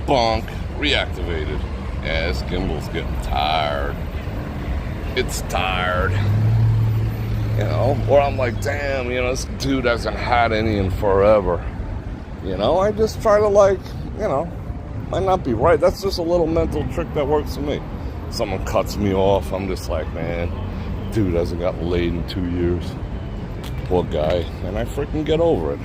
Bonk. Reactivated. Yeah, this gimbal's getting tired. It's tired. You know, or I'm like, damn, you know, this dude hasn't had any in forever. You know, I just try to, like, you know, might not be right. That's just a little mental trick that works for me. Someone cuts me off, I'm just like, man, dude hasn't got laid in 2 years. Poor guy. And I freaking get over it.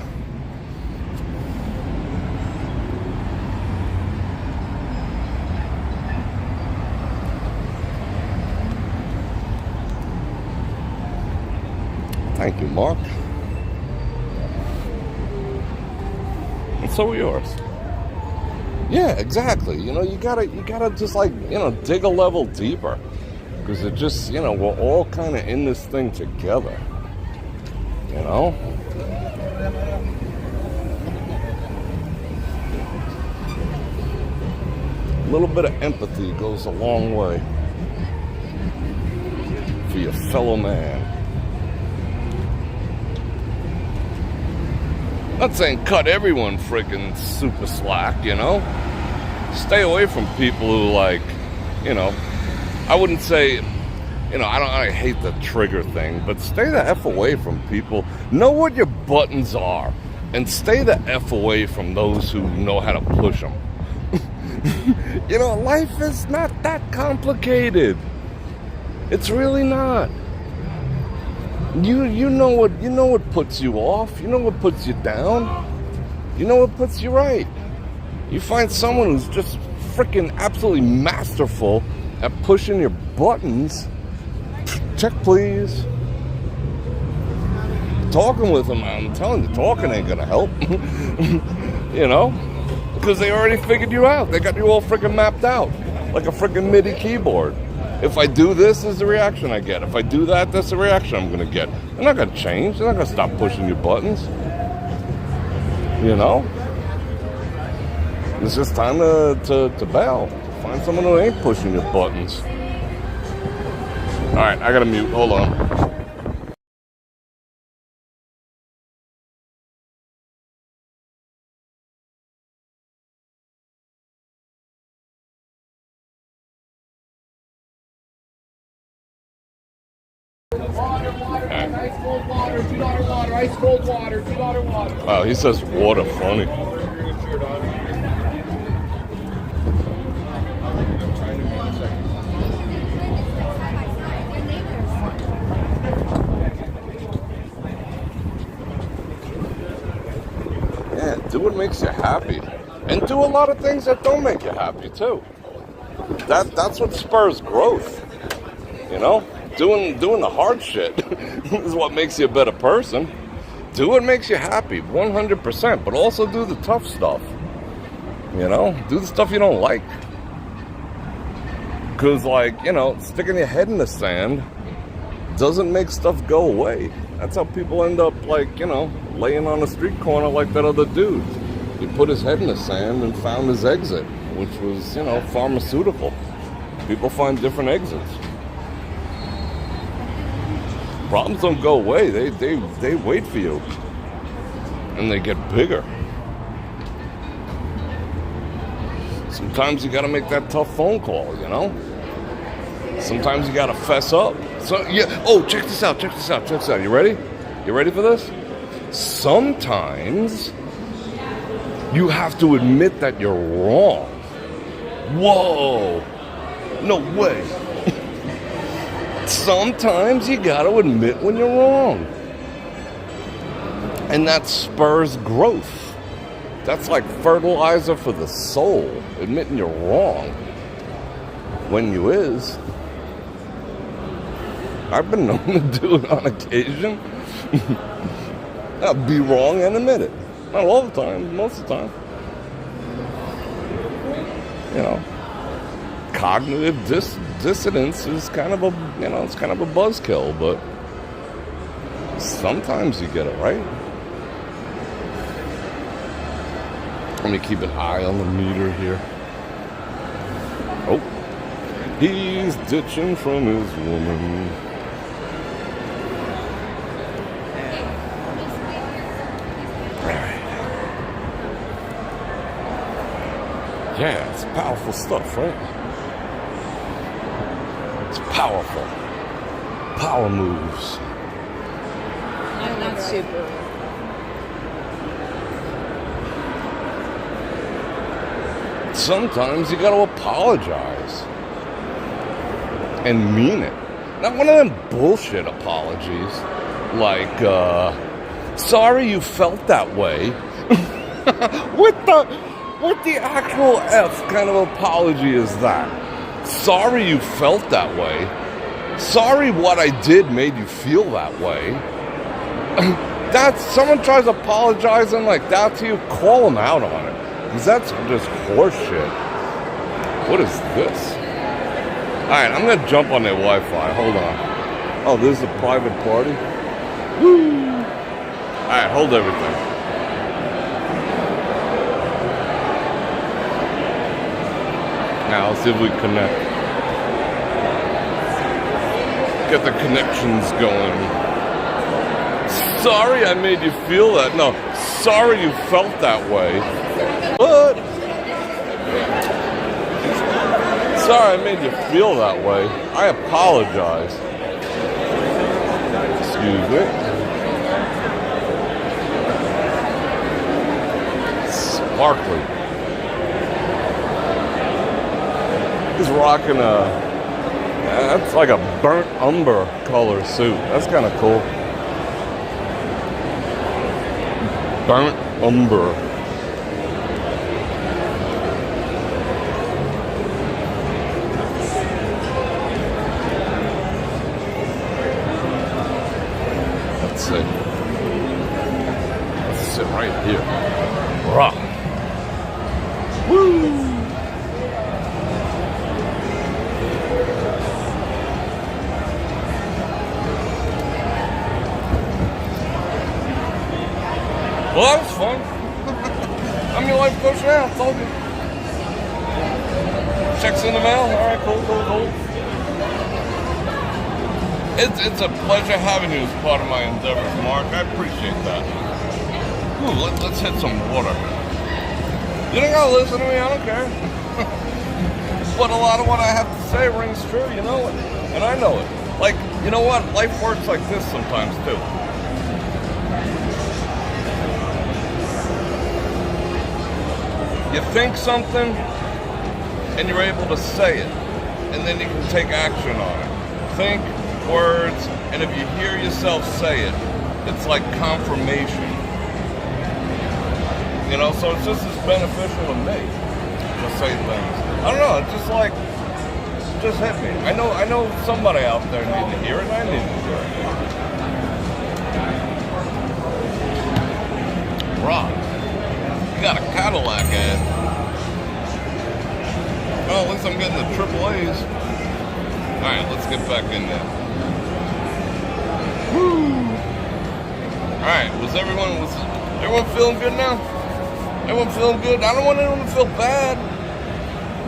Thank you, Mark. And so are yours. Yeah, exactly. You know, you gotta just, like, you know, dig a level deeper. Because it just, you know, we're all kind of in this thing together. You know? A little bit of empathy goes a long way. For your fellow man. Not saying cut everyone freaking super slack, you know? Stay away from people who, like, you know, I wouldn't say, you know, I hate the trigger thing, but stay the F away from people. Know what your buttons are, and stay the F away from those who know how to push them. You know, life is not that complicated. It's really not. You know what puts you off. You know what puts you down. You know what puts you right. You find someone who's just freaking absolutely masterful at pushing your buttons. Check, please. Talking with them, I'm telling you, talking ain't gonna help. You know, because they already figured you out. They got you all freaking mapped out, like a freaking MIDI keyboard. If I do this, is the reaction I get. If I do that, that's the reaction I'm going to get. They're not going to change. They're not going to stop pushing your buttons. You know? It's just time to bail. Find someone who ain't pushing your buttons. All right, I got to mute. Hold on. Ice cold water, $2 water, ice cold water, $2 water. Wow, he says water funny. makes you happy. And do a lot of things that don't make you happy, too. That's what spurs growth. You know? Doing the hard shit is what makes you a better person. Do what makes you happy, 100%. But also do the tough stuff. You know? Do the stuff you don't like. Because, like, you know, sticking your head in the sand doesn't make stuff go away. That's how people end up, like, you know, laying on a street corner like that other dude. He put his head in the sand and found his exit, which was, you know, pharmaceutical. People find different exits. Problems don't go away. They wait for you. And they get bigger. Sometimes you gotta make that tough phone call, you know? Sometimes you gotta fess up. So yeah. Oh, check this out. You ready? You ready for this? Sometimes you have to admit that you're wrong. Whoa. No way. Sometimes you gotta admit when you're wrong. And that spurs growth. That's like fertilizer for the soul. Admitting you're wrong. When you is. I've been known to do it on occasion. I'll be wrong and admit it. Not all the time, most of the time. You know, cognitive dissonance is kind of a, you know, it's kind of a buzzkill, but sometimes you get it right. Let me keep an eye on the meter here. Oh, he's ditching from his woman. Yeah, it's powerful stuff, right? It's powerful. Power moves. I'm not super. Sometimes you gotta apologize. And mean it. Not one of them bullshit apologies. Like, sorry you felt that way. What the actual F kind of apology is that? Sorry you felt that way. Sorry what I did made you feel that way. That's, someone tries apologizing like that to you, call them out on it. Because that's just horseshit. What is this? Alright, I'm going to jump on their Wi-Fi. Hold on. Oh, this is a private party? Woo! Alright, hold everything. Now, let's see if we connect. Get the connections going. Sorry I made you feel that. No, sorry you felt that way. What? Sorry I made you feel that way. I apologize. Excuse me. Sparkly. He's rocking that's like a burnt umber color suit. That's kind of cool. Burnt umber. Let's see. Let's sit right here. Rock. Woo! Well, that was fun. I'm your life coach now. It's all good. Checks in the mail. All right, cool. It's a pleasure having you as part of my endeavors, Mark. I appreciate that. Ooh, let's hit some water. You don't gotta listen to me. I don't care. But a lot of what I have to say rings true. You know it, and I know it. Like, you know what? Life works like this sometimes too. You think something, and you're able to say it, and then you can take action on it. Think words, and if you hear yourself say it, it's like confirmation. You know, so it's just as beneficial to me to say things. I don't know, it's just like, just hit me. I know somebody out there needs to hear it, I need to hear it. Rob, you got a Cadillac ad. Oh, at least I'm getting the triple A's. Alright, let's get back in there. Woo! Alright, was everyone feeling good now? Everyone feeling good? I don't want anyone to feel bad.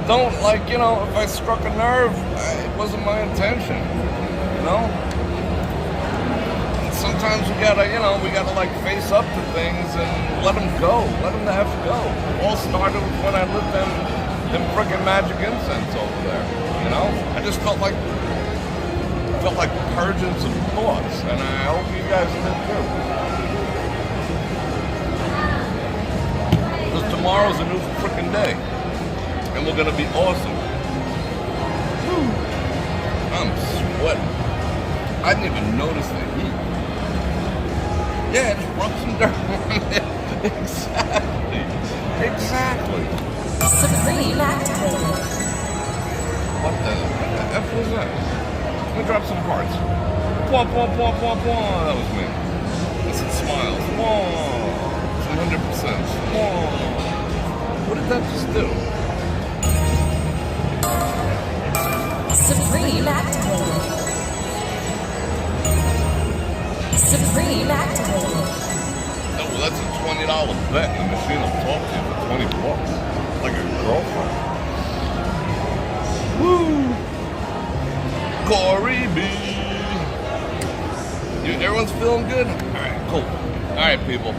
Don't, like, you know, if I struck a nerve, it wasn't my intention, you know? And sometimes we gotta like face up to things and let them go, let them have to go. It all started with when I lit them frickin' magic incense over there, you know? I just felt like purging some thoughts, and I hope you guys did too. Because tomorrow's a new frickin' day. And we're gonna be awesome. Whew. I'm sweating. I didn't even notice the heat. Yeah, just rub some dirt on it. Exactly. Supreme activated. What the F was that? Let me drop some parts. Pwah, pwah, pwah, pwah, pwah. That was me. Listen, smiles. Pwah. 100%. Pwah. What did that just do? Supreme activated. Supreme activated. No, well, that's a $20 bet, and the machine will talk to you for $20. Like a girlfriend. Woo! Corey B. Everyone's feeling good? Alright, cool. Alright, people.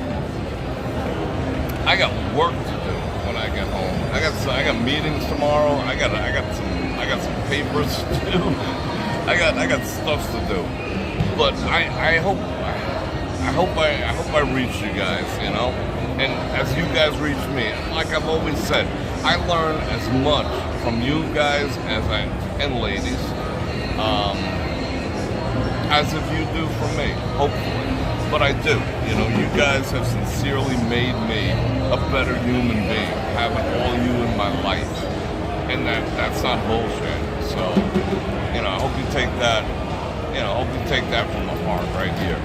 I got work to do when I get home. I got meetings tomorrow. I got some papers to do. I got stuff to do. But I hope I reach you guys, you know? And as you guys reach me, like I've always said, I learn as much from you guys and ladies, as if you do from me, hopefully. But I do, you know, you guys have sincerely made me a better human being, having all you in my life. And that's not bullshit. So, you know, I hope you take that, from the heart right here,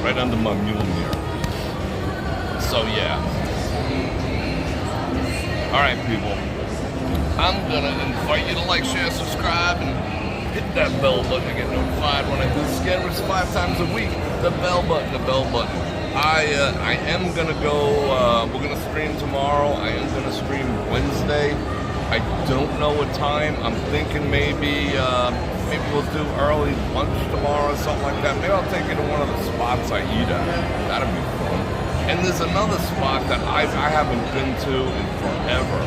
right under my mule mirror. So, yeah. All right, people. I'm gonna invite you to like, share, subscribe, and hit that bell button to get notified when I do Scammers 5 times a week. The bell button. I am gonna go, we're gonna stream tomorrow. I am gonna stream Wednesday. I don't know what time. I'm thinking maybe we'll do early lunch tomorrow or something like that. Maybe I'll take you to one of the spots I eat at. That'd be fun. And there's another spot that I haven't been to in forever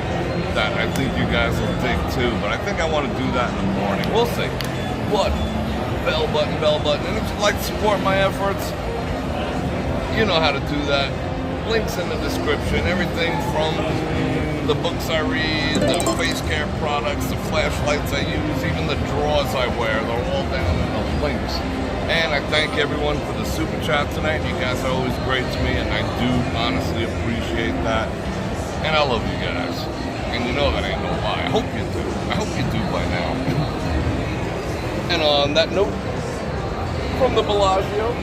that I think you guys will dig too. But I think I want to do that in the morning. We'll see. But bell button. And if you'd like to support my efforts, you know how to do that. Links in the description. Everything from the books I read, the face care products, the flashlights I use, even the drawers I wear, they're all down in the links. And I thank everyone for the super chat tonight. You guys are always great to me, and I do honestly appreciate that. And I love you guys. And you know that ain't no lie. I hope you do. I hope you do by now. And on that note, from the Bellagio,